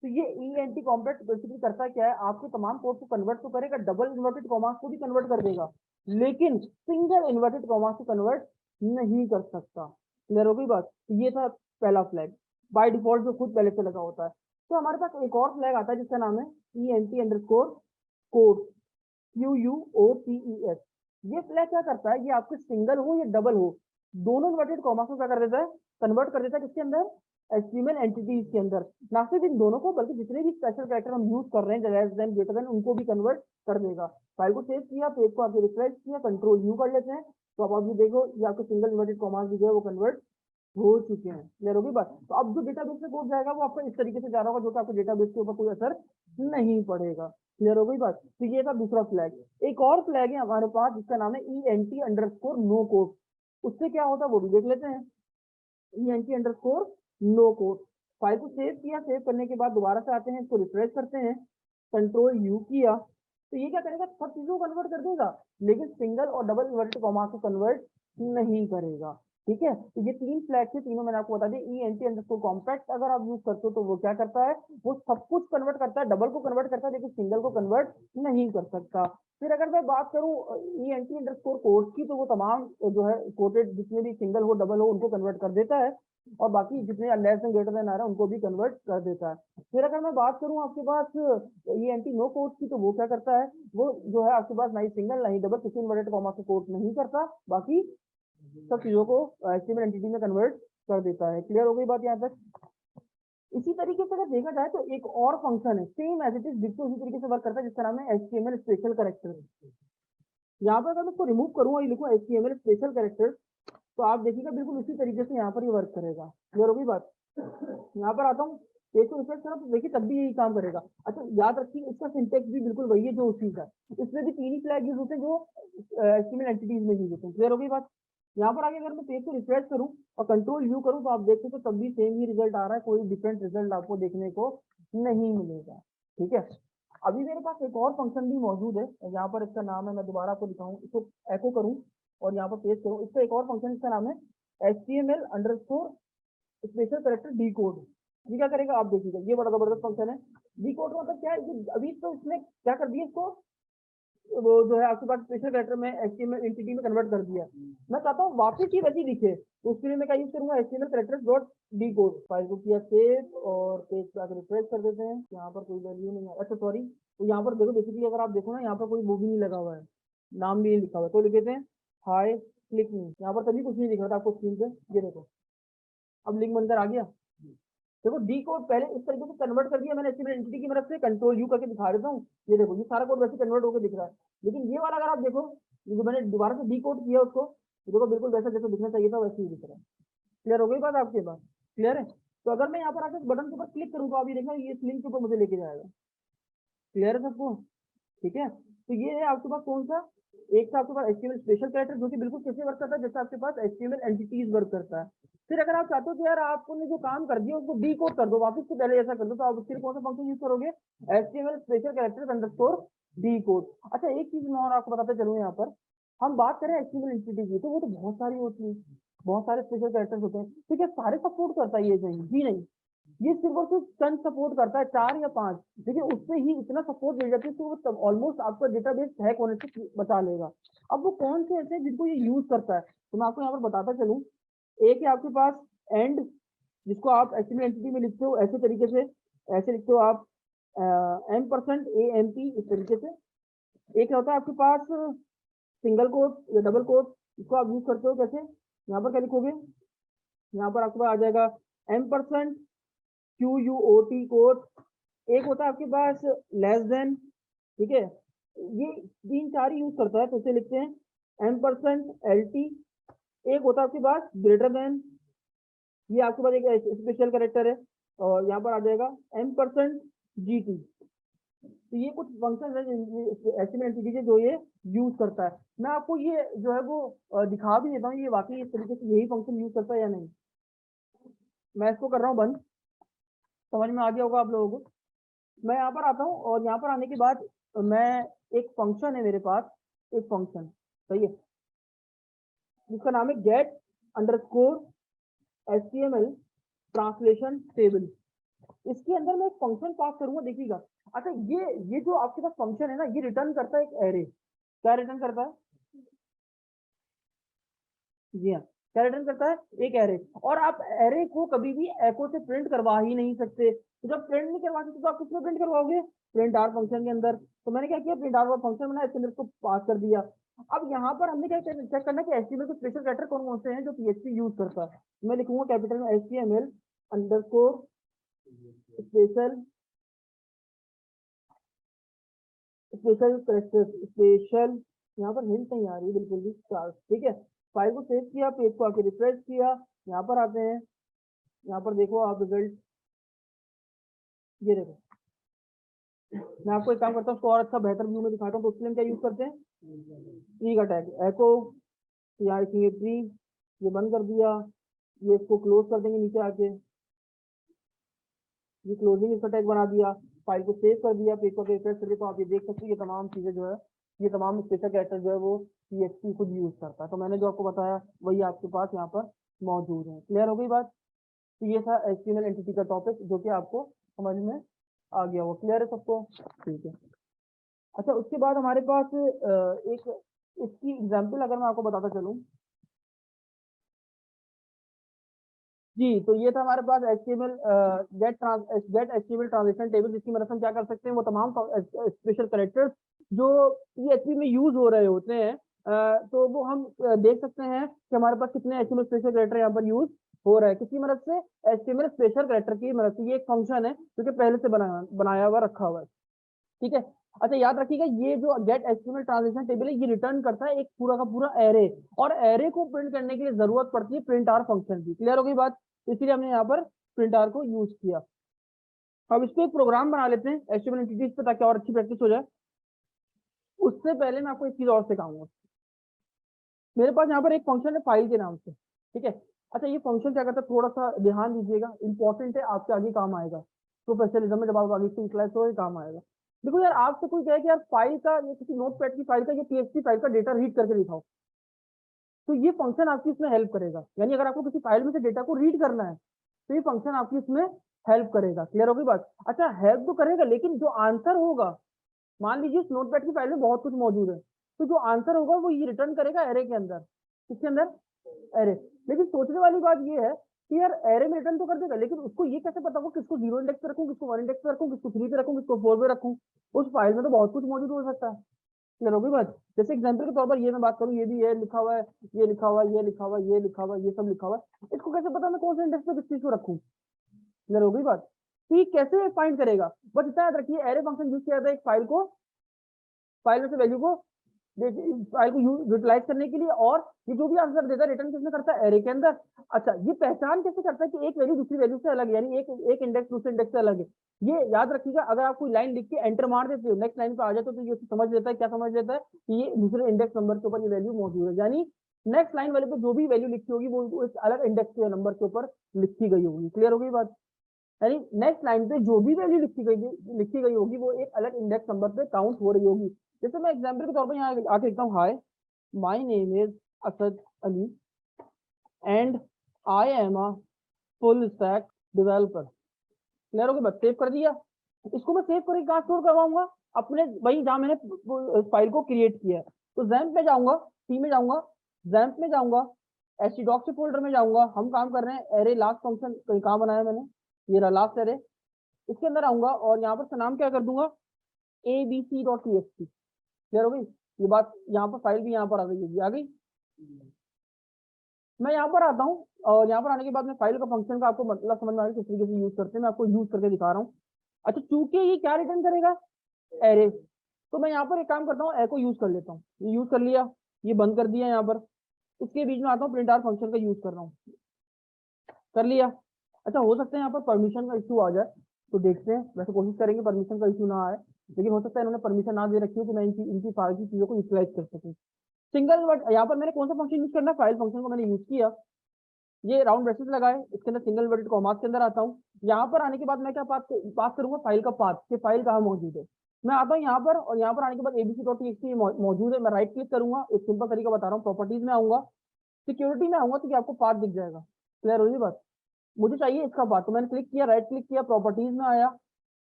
[SPEAKER 1] तो ये ENT कॉम्पैक्ट बेसिकली करता क्या है, आपके तमाम कोड को कन्वर्ट तो करेगा, डबल इन्वर्टेड कॉमास को भी कन्वर्ट कर देगा, लेकिन सिंगल इन्वर्टेड कॉमास को कन्वर्ट नहीं कर सकता। क्लियर हो गई बात? ये था पहला फ्लैग बाय डिफॉल्ट जो खुद पहले से लगा होता है। तो हमारे पास एक और फ्लैग आता है जिसका नाम है ENT_कोड QUOTES। ये फ्लैग क्या करता है, ये आपके सिंगल हो या डबल हो, दोनों इन्वर्टेड कॉमास को क्या कर देता है, कन्वर्ट कर देता है किसके अंदर, HTML एंटिटीज के अंदर। ना सिर्फ इन दोनों को बल्कि जितने भी स्पेशल कैरेक्टर हम यूज कर रहे हैं लेस देन ग्रेटर देन, उनको भी कन्वर्ट कर देगा। फाइल को सेव किया, पेज को आपने रिफ्रेश किया, कंट्रोल यू कर लेते हैं, तो अब आप ये देखो ये आपके सिंगल इन्वर्टेड कॉमास भी जो है वो कन्वर्ट हो चुके हैं। क्लियर होगी बात? तो अब जो डेटाबेस में कोड जाएगा वो आपका इस तरीके से जा रहा होगा जो कि आपके डेटाबेस के ऊपर कोई असर नहीं पड़ेगा। क्लियर हो गई बात? तो ये था दूसरा फ्लैग। एक और फ्लैग है हमारे पास जिसका नाम है ENT_नो_कोड। उससे क्या होता है वो भी देख लेते हैं। ENT_नो_कोड, फाइल को सेव किया, सेव करने के बाद दोबारा से आते हैं, इसको रिफ्रेश करते हैं, कंट्रोल यू किया, तो ये क्या करेगा, सब चीजों को कन्वर्ट कर देगा, लेकिन सिंगल और डबल इन्वर्टेड कॉमा को कन्वर्ट नहीं करेगा। ठीक है, तो ये तीन फ्लैग थे, तीनों मैंने आपको बता दिया। ENT_कॉम्पैक्ट अगर आप यूज करते हो तो वो क्या करता है, वो सब कुछ कन्वर्ट करता है, डबल को कन्वर्ट करता है, लेकिन सिंगल को कन्वर्ट नहीं कर सकता। फिर अगर मैं बात करूं ENT_कोड की, तो वो तमाम जो है कोटेड जितने भी सिंगल हो डबल हो उनको कन्वर्ट कर देता है, और बाकी जितने लेस देन ग्रेटर देन आ रहा है उनको भी कन्वर्ट कर देता है। फिर अगर मैं बात करूं आपके पास ENT_नो_कोड की, तो वो क्या करता है, वो जो है आपके पास नहीं सिंगल नहीं डबल किसी इन्वर्टेड कॉमा से कोड नहीं करता, बाकी सब चीजों को HTML एंटिटी में कन्वर्ट कर देता है। क्लियर हो गई बात यहाँ तक? इसी तरीके से अगर देखा जाए तो एक और फंक्शन है सेम एज इट इज बिल्कुल उसी तरीके से वर्क करता है जिसका नाम है HTML स्पेशल कैरेक्टर। यहाँ पर अगर मैं इसको रिमूव करूँ, ये लिखूँ HTML स्पेशल कैरेक्टर, तो आप देखिएगा बिल्कुल उसी तरीके से यहाँ पर ये वर्क करेगा। क्लियर हो गई बात? यहाँ पर आता हूँ, पेज को रिफ्रेश करो तो देखिए तब भी यही काम करेगा। अच्छा याद रखिए इसका सिंटेक्स भी बिल्कुल वही है जो उसी का, इसमें भी तीन ही फ्लैग यूज होते हैं जो HTML एंटिटीज में यूज होते हैं। क्लियर हो गई बात? यहाँ पर आगे अगर मैं पेज को रिफ्रेश करूँ और कंट्रोल यू करूँ तो आप देखते तो तब भी सेम ही रिजल्ट आ रहा है, कोई डिफरेंट रिजल्ट आपको देखने को नहीं मिलेगा। ठीक है, अभी मेरे पास एक और फंक्शन भी मौजूद है, यहाँ पर इसका नाम है, मैं दोबारा आपको दिखाऊँ, इसको एको करूँ और यहाँ पर पेस्ट करूँ, इसका एक और फंक्शन इसका नाम है HTML_स्पेशल कैरेक्टर डिकोड। ये क्या करेगा आप देखिएगा, ये बड़ा जबरदस्त फंक्शन है। डिकोड मतलब क्या है, अभी तो इसने क्या कर दिया, इसको वो जो है आपके पास स्पेशल कैरेक्टर में HTML एंटिटी में कन्वर्ट कर दिया। मैं चाहता हूँ वापस ही वैसी दिखे, तो उसके लिए मैं क्या यूज करूंगा, HTML characters dot decode. File को किया सेव और पेज पे आकर रिफ्रेश कर देते हैं, यहाँ पर कोई वैल्यू नहीं है, अच्छा सॉरी, तो यहाँ पर देखो बेसिकली अगर आप देखो ना, यहाँ पर कोई वो भी नहीं लगा हुआ है, नाम भी नहीं लिखा हुआ है, तो लिख देते हैं हाय क्लिक मी, यहाँ पर कभी कुछ नहीं दिख रहा था आपको स्क्रीन पे, ये देखो अब लिंक बनकर आ गया। देखो डी कोड पहले इस तरीके से कन्वर्ट कर दिया मैंने HTML एंटिटी की मदद से, कंट्रोल यू करके दिखा देता हूँ, ये देखो ये सारा कोड वैसे कन्वर्ट होकर दिख रहा है। लेकिन ये वाला अगर आप देखो, ये जो मैंने दोबारा से डी कोड किया उसको, तो देखो बिल्कुल वैसा जैसा दिखना चाहिए था वैसे ही दिख रहा है। क्लियर हो गई बात आपके पास? क्लियर है? तो अगर मैं यहाँ पर आकर बटन के ऊपर क्लिक करूँ तो आप ये देखना ये इस लिंक के ऊपर मुझे लेके जाएगा। क्लियर है सबको? ठीक है, तो ये है आपके पास कौन सा, एक था आपके पास HTML स्पेशल कैरेक्टर जो कि बिल्कुल कैसे वर्क करता है जैसे आपके पास HTML एंटिटीज वर्क करता है। फिर अगर आप चाहते हो कि यार आपने जो काम कर दिया उसको डीकोड कर दो, वापस से पहले ऐसा कर दो, तो आप उसके लिए कौन सा फंक्शन यूज करोगे, HTML special character underscore decode. अच्छा एक चीज मैं और आपको बताते चलूँ, यहाँ पर हम बात करें HTML एंटिटी की तो वो तो बहुत सारी होती है, बहुत सारे स्पेशल कैरेक्टर्स होते हैं, तो क्या सारे सपोर्ट करता है ये नहीं, ये सिर्फ और सिर्फ चंद सपोर्ट करता है, 4 या 5, देखिए उससे ही इतना सपोर्ट मिल जाती है तो वो ऑलमोस्ट आपका डेटाबेस हैक होने से बचा लेगा। अब वो कौन से ऐसे हैं जिनको ये यूज करता है, तो मैं आपको यहाँ पर बताता चलूँ। एक है आपके पास एंड, जिसको आप HTML एंटिटी में लिखते हो ऐसे तरीके से, ऐसे लिखते हो आप %AMP इस तरीके से। एक होता है आपके पास सिंगल कोट या डबल कोट, इसको आप यूज करते हो कैसे, यहाँ पर क्या लिखोगे, यहाँ पर आपके पास आ जाएगा $QUOT कोड। एक होता है आपके पास लेस देन, ठीक है, ये तीन चार ही यूज करता है, तो इसे लिखते हैं $LT। एक होता है आपके पास ग्रेटर देन, ये आपके पास एक स्पेशल कैरेक्टर है, और यहाँ पर आ जाएगा $GT। तो ये कुछ फंक्शन है HTML एंटिटी के जो ये यूज करता है। मैं आपको ये जो है वो दिखा भी देता हूँ, ये वाकई इस तरीके से यही फंक्शन यूज करता है या नहीं। मैं इसको कर रहा हूँ बंद, समझ में आ गया होगा आप लोगों को। मैं यहाँ पर आता हूँ और यहाँ पर आने के बाद मैं एक फंक्शन है मेरे पास, एक फंक्शन सही है जिसका नाम है get_HTML ट्रांसलेशन टेबल। इसके अंदर मैं एक फंक्शन पास करूंगा, देखिएगा। अच्छा ये जो आपके पास फंक्शन है ना, ये रिटर्न करता है एक एरे। क्या रिटर्न करता है? जी हाँ, क्या रिटर्न करता है? एक एरे। और आप एरे को कभी भी एको से प्रिंट करवा ही नहीं सकते। तो जब प्रिंट नहीं करवा सकते तो आप किसमें प्रिंट करवाओगे? प्रिंट आर फंक्शन के अंदर। तो मैंने क्या किया, प्रिंट आर फंक्शन बनाया, इसके अंदर इसको पास कर दिया। अब यहाँ पर हमने क्या चेक करना है कि एचटीएमएल के स्पेशल कैरेक्टर कौन कौन से हैं जो पीएचपी यूज करता है। मैं लिखूंगा कैपिटल में HTML underscore special special special. यहाँ पर हिंट नहीं आ रही बिल्कुल भी, ठीक है। फाइल को सेव किया, पेज को आके रिफ्रेश किया, यहाँ पर आते हैं, यहाँ पर देखो आप रिजल्ट, ये देखो। मैं आपको एक काम करता हूँ, उसको और अच्छा बेहतर व्यू में दिखाता हूँ। तो उसके लिए क्या यूज करते हैं? ट्री का टैग एको, यहाँ लिखेंगे ट्री, ये बंद कर दिया, ये इसको क्लोज कर देंगे नीचे आके, ये क्लोजिंग इसका टैग बना दिया, फाइल को सेव कर दिया, पेज को रिफ्रेश कर दिया। तो आप ये देख सकते हैं ये तमाम चीजें जो है, ये तमाम स्पेशल कैरेक्टर जो है वो पीएचपी खुद यूज करता है। तो मैंने जो आपको बताया वही आपके पास यहाँ पर मौजूद है। क्लियर हो गई बात? तो ये था एचटीएमएल एंटिटी का टॉपिक जो कि आपको समझ में आ गया वो। क्लियर है सबको? ठीक है। अच्छा, उसके बाद हमारे पास एक इसकी एग्जांपल अगर मैं आपको बताता चलूं। जी, तो ये था हमारे पास HTML get HTML transaction table, जिसकी मदद से हम क्या कर सकते हैं, वो तमाम स्पेशल कैरेक्टर्स जो पीएचपी में यूज हो रहे होते हैं, तो वो हम देख सकते हैं कि हमारे पास कितने एचटीएमएल स्पेशल कैरेक्टर यहाँ पर यूज हो रहा है। किसकी मदद से? एचटीएमएल स्पेशल कैरेक्टर की मदद से। ये एक फंक्शन है जो कि पहले से बनाया हुआ रखा हुआ है, ठीक है। अच्छा, याद रखिएगा ये जो गेट एचटीएमएल ट्रांजेक्शन टेबल है, ये रिटर्न करता है एक पूरा का पूरा एरे, और एरे को प्रिंट करने के लिए जरूरत पड़ती है प्रिंट आर फंक्शन की। क्लियर हो गई बात? इसलिए हमने यहाँ पर प्रिंट आर को यूज किया। अब इसको एक प्रोग्राम बना लेते हैं एचटीएमएल एंटिटीज पे, ताकि और अच्छी प्रैक्टिस हो जाए। उससे पहले मैं आपको एक चीज और सिखाऊंगा। मेरे पास यहाँ पर एक फंक्शन है फाइल के नाम से, ठीक है। अच्छा, ये फंक्शन क्या करता है, थोड़ा सा ध्यान दीजिएगा, इंपॉर्टेंट है, आपके आगे काम आएगा प्रोफेशनलिज्म में, जब आप आगे यूटिलाइज हो काम आएगा। देखो यार, आपसे कोई कहे कि यार फाइल का, ये किसी नोटपैड की फाइल का, ये पीएचपी फाइल का डेटा रीड करके दिखाओ, तो ये फंक्शन आपकी इसमें हेल्प करेगा। यानी अगर आपको किसी फाइल में से डेटा को रीड करना है तो ये फंक्शन आपकी इसमें हेल्प करेगा। क्लियर होगी बात? अच्छा, हेल्प तो करेगा, लेकिन जो आंसर होगा, मान लीजिए इस नोटपैड की फाइल में बहुत कुछ मौजूद है, तो जो आंसर होगा वो ये रिटर्न करेगा एरे के अंदर। किसके अंदर? एरे। लेकिन सोचने वाली बात ये है कि यार एरे में रिटर्न तो कर देगा, लेकिन उसको ये कैसे पता होगा किसको 0 इंडेक्स पे रखूं, किसको 1 इंडेक्स पे रखूं, किसको 3 पे रखूं, किसको 4 पे रखूं? उस फाइल में तो बहुत कुछ मौजूद हो सकता है। क्लियर होगी बात? जैसे एग्जाम्पल के तौर पर ये मैं बात करूं, ये भी ये लिखा हुआ है, ये लिखा हुआ है, ये लिखा हुआ है, ये लिखा हुआ है, ये सब लिखा हुआ है, इसको कैसे पता मैं कौन से इंडेक्स पे किस चीज को रखूं? क्लियर हो गई बात? तो ये कैसे फाइंड करेगा? बस इतना याद रखिए, एरे फंक्शन यूज किया जाता है एक फाइल में से वैल्यू को, फाइल को यूटिलाइज करने के लिए, और ये जो भी आंसर देता है रिटर्न किसमें करता है? एरे के अंदर। अच्छा, ये पहचान कैसे करता है कि एक वैल्यू दूसरी वैल्यू से अलग है, यानी एक इंडेक्स दूसरे इंडेक्स से अलग है? ये याद रखिएगा, अगर आप कोई लाइन लिख के एंटर मार देते हो, नेक्स्ट लाइन पे आ जाते हो, तो ये समझ लेता है, क्या समझ लेता है कि ये दूसरे इंडेक्स नंबर के ऊपर ये वैल्यू मौजूद है। यानी नेक्स्ट लाइन वाले पे जो भी वैल्यू लिखी होगी वो एक अलग इंडेक्स के नंबर के ऊपर लिखी गई होगी। क्लियर हो गई बात? यानी नेक्स्ट लाइन पे जो भी वैल्यू लिखी गई होगी वो एक अलग इंडेक्स नंबर पे काउंट हो रही होगी। जैसे मैं एग्जांपल के तौर पर यहाँ आके लिखता हूँ, hi my name is Asad Ali and I am a full stack developer. Clear हो गया? बस सेव कर दिया। इसको मैं सेव करके कहाँ स्टोर करवाऊंगा? अपने वही जहां मैंने फाइल को क्रिएट किया है। तो जैम्प में जाऊंगा, सी में जाऊंगा, जैम्प में जाऊंगा, एचटीडॉक्स फोल्डर में जाऊंगा। हम काम कर रहे हैं एरे लास्ट फंक्शन, कहाँ बनाया मैंने, ये रहा लास्ट एरे। इसके अंदर आऊंगा और यहाँ पर नाम क्या कर दूंगा, abc.txt। क्लियर हो गई ये बात? यहाँ पर फाइल भी यहाँ पर आ गई होगी, आ गई। मैं यहाँ पर आता हूँ, और यहाँ पर आने के बाद मैं फाइल का फंक्शन का आपको मतलब समझ में आ किस तरीके से यूज करते हैं, मैं आपको यूज करके दिखा रहा हूँ। अच्छा, चूंकि ये क्या रिटर्न करेगा? एरे। तो मैं यहाँ पर एक काम करता हूँ, ए को यूज कर लेता हूँ। ये यूज कर लिया, ये बंद कर दिया यहाँ पर। इसके बीच में आता हूँ, प्रिंट आर फंक्शन का यूज कर रहा हूँ, कर लिया। अच्छा, हो सकता है यहाँ पर परमिशन का इशू आ जाए, तो देखते हैं, वैसे कोशिश करेंगे परमिशन का इशू ना आए, लेकिन हो सकता है इन्होंने परमिशन ना दे रखी हो कि मैं इनकी सारी चीजों को यूटिलाइज कर सकूँ। सिंगल वर्ड, यहाँ पर मैंने कौन सा फंक्शन यूज करना है, फाइल फंक्शन को मैंने यूज किया, ये राउंड ब्रैकेट लगाए, इसके अंदर सिंगल वर्ड कॉमा के अंदर आता हूँ। यहाँ पर आने के बाद मैं क्या पास करूंगा, फाइल का पाथ, कि फाइल कहाँ मौजूद है। मैं आता हूँ यहाँ पर, और यहाँ पर आने के बाद abc.txt मौजूद है, मैं राइट क्लिक करूंगा, एक सिंपल तरीका बता रहा हूँ, प्रॉपर्टीज में आऊंगा, सिक्योरिटी में आऊंगा, तो आपको पाथ दिख जाएगा। क्लियर होगी बात? मुझे चाहिए इसका पाथ, तो मैंने क्लिक किया, राइट क्लिक किया, प्रॉपर्टीज में आया,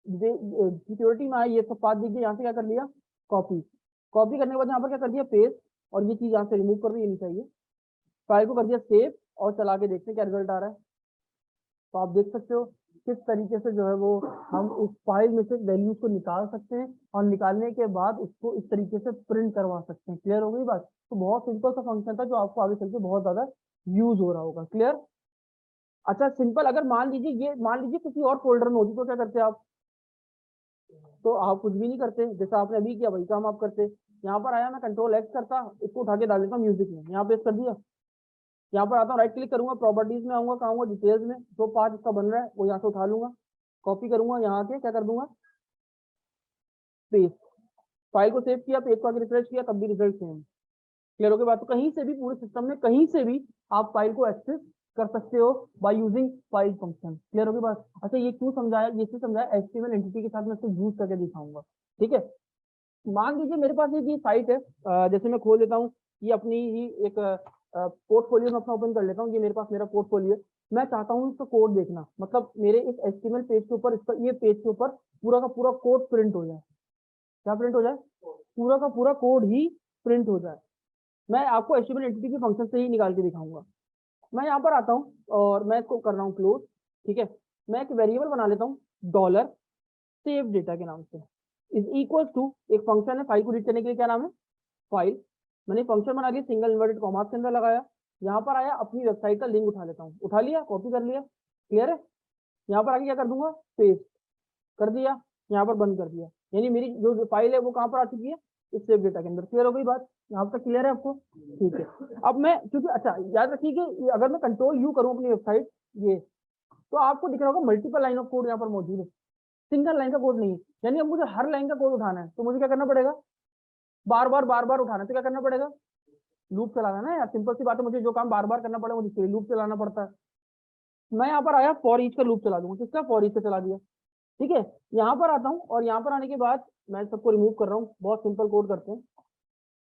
[SPEAKER 1] सिक्योरिटी में आया, ये सब पाथ दिख गया, यहाँ से क्या कर लिया, कॉपी। कॉपी करने के बाद यहाँ पर क्या कर दिया, पेस्ट, और ये चीज यहाँ से रिमूव कर दी, ये नहीं चाहिए। फाइल को कर दिया सेव, और चला के देखते हैं क्या रिजल्ट आ रहा है। तो आप देख सकते हो किस तरीके से जो है वो हम उस फाइल में से वैल्यूज को निकाल सकते हैं, और निकालने के बाद उसको इस तरीके से प्रिंट करवा सकते हैं। क्लियर हो गई बात? तो बहुत सिंपल सा फंक्शन था जो आपको आगे चल के बहुत ज्यादा यूज हो रहा होगा। क्लियर? अच्छा सिंपल, अगर मान लीजिए ये, मान लीजिए किसी और फोल्डर में होती तो क्या करते आप? तो आप कुछ भी नहीं करते, जैसा आपने अभी किया वही काम आप करते। यहाँ पर आया, मैं कंट्रोल एक्स करता, इसको उठा के डाल देता हूँ म्यूजिक में, यहाँ पेस्ट कर दिया। यहाँ पर आता हूँ, राइट क्लिक करूंगा, प्रॉपर्टीज में आऊंगा, कहाँ आऊंगा, डिटेल्स में, जो पार्ट इसका बन रहा है वो यहाँ से उठा लूंगा, कॉपी करूंगा, यहाँ के क्या कर दूंगा, पेस्ट। फाइल को सेव किया, पेज को आगे रिफ्रेश किया, तब भी रिजल्ट सेम। क्लियर हो गई बात? तो कहीं से भी पूरे सिस्टम में कहीं से भी आप फाइल को एक्सेस कर सकते हो by using file function. Clear हो गई बात? अच्छा ये क्यों समझाया, ये क्यों समझाया, एचटीएमएल एंटिटी के साथ मैं इसको यूज करके दिखाऊंगा। ठीक है, मान लीजिए मेरे पास एक ये साइट है, जैसे मैं खोल देता हूँ, ये अपनी ही एक पोर्टफोलियो में अपना ओपन कर लेता हूँ, ये मेरे पास मेरा पोर्टफोलियो है। मैं चाहता हूँ इसका कोड देखना, मतलब मेरे इस एचटीएमएल पेज के ऊपर, इसका ये पेज के ऊपर पूरा का पूरा कोड प्रिंट हो जाए। क्या प्रिंट हो जाए? पूरा का पूरा कोड ही प्रिंट हो जाए। मैं आपको एचटीएमएल एंटिटी के फंक्शन से ही निकाल के दिखाऊंगा। मैं यहाँ पर आता हूँ और मैं इसको कर रहा हूँ क्लोज। ठीक है, मैं एक वेरिएबल बना लेता हूँ डॉलर सेव डेटा के नाम से, इज इक्वल टू, एक फंक्शन है फाइल को रीड करने के लिए, क्या नाम है, फाइल। मैंने फंक्शन बना लिया, सिंगल इन्वर्टेड कॉमास के अंदर लगाया, यहाँ पर आया, अपनी वेबसाइट का लिंक उठा लेता हूँ, उठा लिया, कॉपी कर लिया। क्लियर है? यहाँ पर आगे क्या कर दूंगा, पेस्ट कर दिया, यहाँ पर बंद कर दिया, यानी मेरी जो फाइल है वो कहाँ पर आ चुकी है, इस सेव डेटा के अंदर। क्लियर हो गई बात? यहाँ तक क्लियर है आपको? ठीक है, अब मैं, क्योंकि अच्छा याद रखिए कि अगर मैं कंट्रोल यू करूँ अपनी वेबसाइट, ये, तो आपको दिख रहा होगा मल्टीपल लाइन ऑफ कोड यहाँ पर मौजूद है, सिंगल लाइन का कोड नहीं है। यानी अब मुझे हर लाइन का कोड उठाना है, तो मुझे क्या करना पड़ेगा, बार बार उठाना है, तो क्या करना पड़ेगा, लूप चलाना ना यार, सिंपल सी बात है, मुझे जो काम बार बार करना पड़ेगा मुझे लूप चलाना पड़ता है। मैं यहाँ पर आया, फॉर ईच का लूप चला दूंगा, किसका, फॉर ईच का चला दिया। ठीक है, यहाँ पर आता हूँ, और यहाँ पर आने के बाद मैं सबको रिमूव कर रहा हूँ, बहुत सिंपल कोड करते हैं।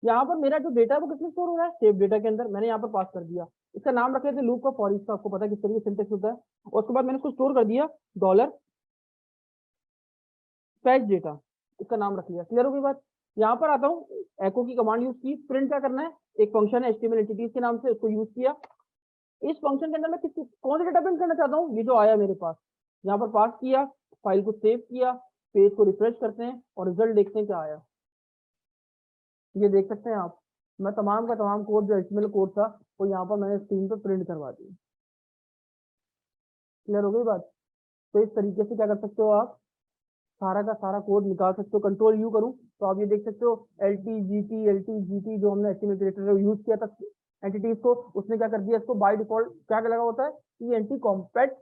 [SPEAKER 1] यहाँ पर मेरा जो डेटा है वो किसमें स्टोर हो रहा है, सेव डेटा के अंदर, मैंने यहाँ पर पास कर दिया। इसका नाम रख लेते हैं लूप का, फॉर ईच का, आपको पता है किस तरीके से सिंटेक्स होता है। और उसके बाद मैंने इसको स्टोर कर दिया, डॉलर फैच डेटा, इसका नाम रख लिया। क्लियर हो गई बात? यहाँ पर आता हूँ, एको की कमांड यूज की, प्रिंट क्या करना है, एक फंक्शन है एचटीएमएल एंटिटीज के नाम से, उसको यूज किया। इस फंक्शन के अंदर मैं कौन सा डेटा प्रिंट करना चाहता हूँ, ये जो आया मेरे पास, यहाँ पर पास किया, फाइल को सेव किया, पेज को रिफ्रेश करते हैं और रिजल्ट देखते हैं क्या आया। ये देख सकते हैं आप, मैं तमाम का तमाम कोड जो एचटीएमएल कोड था वो यहाँ पर मैंने स्क्रीन पर प्रिंट करवा दिया। क्लियर हो गई बात? तो इस तरीके से क्या कर सकते हो आप, सारा का सारा कोड निकाल सकते हो। कंट्रोल यू करूं तो आप ये देख सकते हो, एल टी जी टी जो हमने एचटीएमएल क्रिएटर यूज किया था एंटिटीज को, उसने क्या कर दिया, इसको बाय डिफॉल्ट क्या लगा होता है, ई एन टी कॉम्पैक्ट,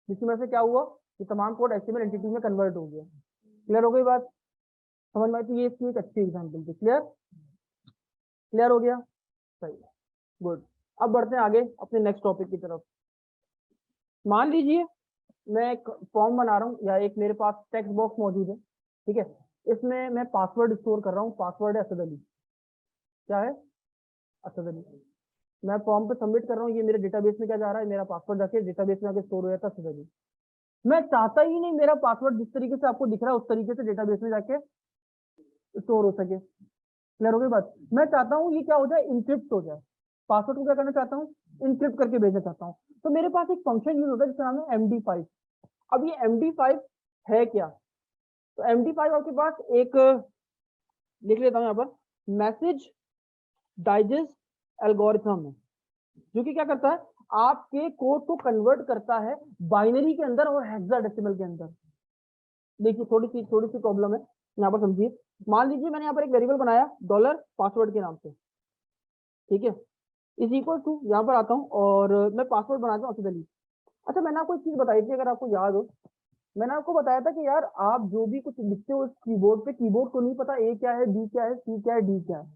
[SPEAKER 1] जिसमें से क्या हुआ, ये तमाम कोड एचटीएमएल एंटिटी में कन्वर्ट हो गया। क्लियर हो गई बात? समझ में आई? तो ये इसकी एक अच्छी एग्जाम्पल थी। क्लियर? क्लियर हो गया? सही, गुड। अब बढ़ते हैं आगे अपने नेक्स्ट टॉपिक की तरफ। मान लीजिए मैं एक फॉर्म बना रहा हूँ, या एक मेरे पास टेक्स्ट बॉक्स मौजूद है। ठीक है, इसमें मैं पासवर्ड स्टोर कर रहा हूँ, पासवर्ड है असद अली। क्या है? असद अली। मैं फॉर्म पे सबमिट कर रहा हूँ, ये मेरे डेटाबेस में क्या जा रहा है, मेरा पासवर्ड जाके डेटाबेस में आके स्टोर हो जाता है असद अली। मैं चाहता ही नहीं मेरा पासवर्ड जिस तरीके से आपको दिख रहा है उस तरीके से डेटाबेस में जाके स्टोर हो सके। क्लियर हो गई बात? मैं चाहता हूँ ये क्या हो जाए, इंक्रिप्ट हो जाए। पासवर्ड को क्या करना चाहता हूँ, इंक्रिप्ट करके भेजना चाहता हूँ। तो मेरे पास एक फंक्शन यूज होता है जिसका नाम है MD5। अब ये MD5 है क्या, तो MD5 आपके पास एक, लिख लेता हूं यहाँ पर, मैसेज डाइजेस्ट एल्गोरिथम है, जो कि क्या करता है, आपके कोड को कन्वर्ट करता है बाइनरी के अंदर और हेक्साडेसिमल के अंदर। देखिए थोड़ी सी प्रॉब्लम है यहाँ पर, समझिए। मान लीजिए मैंने यहाँ पर एक वेरिएबल बनाया डॉलर पासवर्ड के नाम से, ठीक है, इज इक्वल टू, यहाँ पर आता हूँ और मैं पासवर्ड बनाता हूँ असद अली। अच्छा मैंने आपको एक चीज बताई थी, अगर आपको याद हो, मैंने आपको बताया था कि यार आप जो भी कुछ लिखते हो कीबोर्ड पे, कीबोर्ड को नहीं पता ए क्या है, बी क्या है, सी क्या है, डी क्या है,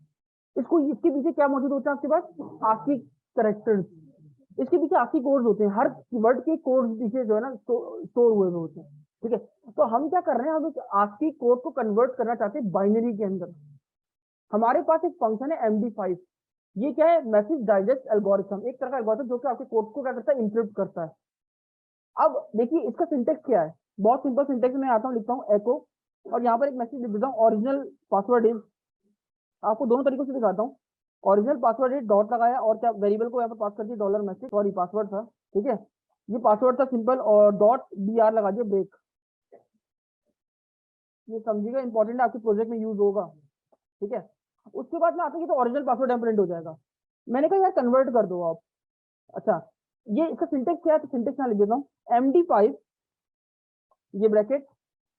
[SPEAKER 1] इसको, इसके पीछे क्या मौजूद होता है आपके पास, आस्की कैरेक्टर्स, इसके पीछे आस्की कोड्स होते हैं, हर वर्ड के कोड्स पीछे जो है ना स्टोर हुए होते हैं। ठीक है, तो हम क्या कर रहे हैं, हम एक आस्की कोड को कन्वर्ट करना चाहते हैं बाइनरी के अंदर। हमारे पास एक फंक्शन है MD5, ये क्या है, मैसेज डाइजेस्ट एल्गोरिथम, एक तरह का एल्गोरिथम जो कि आपके कोड को क्या करता है, इंक्रिप्ट करता है। अब देखिए इसका सिंटेक्स क्या है, बहुत सिंपल सिंटेक्स में आता हूँ, लिखता हूँ एको और यहाँ पर एक मैसेज लिख देता हूँ ओरिजिनल पासवर्ड इज। आपको दोनों तरीकों से दिखाता हूँ। ओरिजिनल पासवर्ड इज डॉट लगाया और क्या वेरिएबल को यहाँ पर पास कर दिया डॉलर मैसेज, सॉरी पासवर्ड था, ठीक है, ये पासवर्ड था सिंपल, और डॉट br लगा दिया ब्रेक। ये समझिएगा, इंपॉर्टेंट आपके प्रोजेक्ट में यूज होगा, ठीक है। उसके बाद में आता है तो ओरिजिनल पासवर्ड प्रिंट हो जाएगा। मैंने कहा यार कन्वर्ट कर दो आप। अच्छा, ये इसका सिंटेक्स क्या है, तो सिंटेक्स यहाँ लिख देता हूँ MD5 ये ब्रैकेट,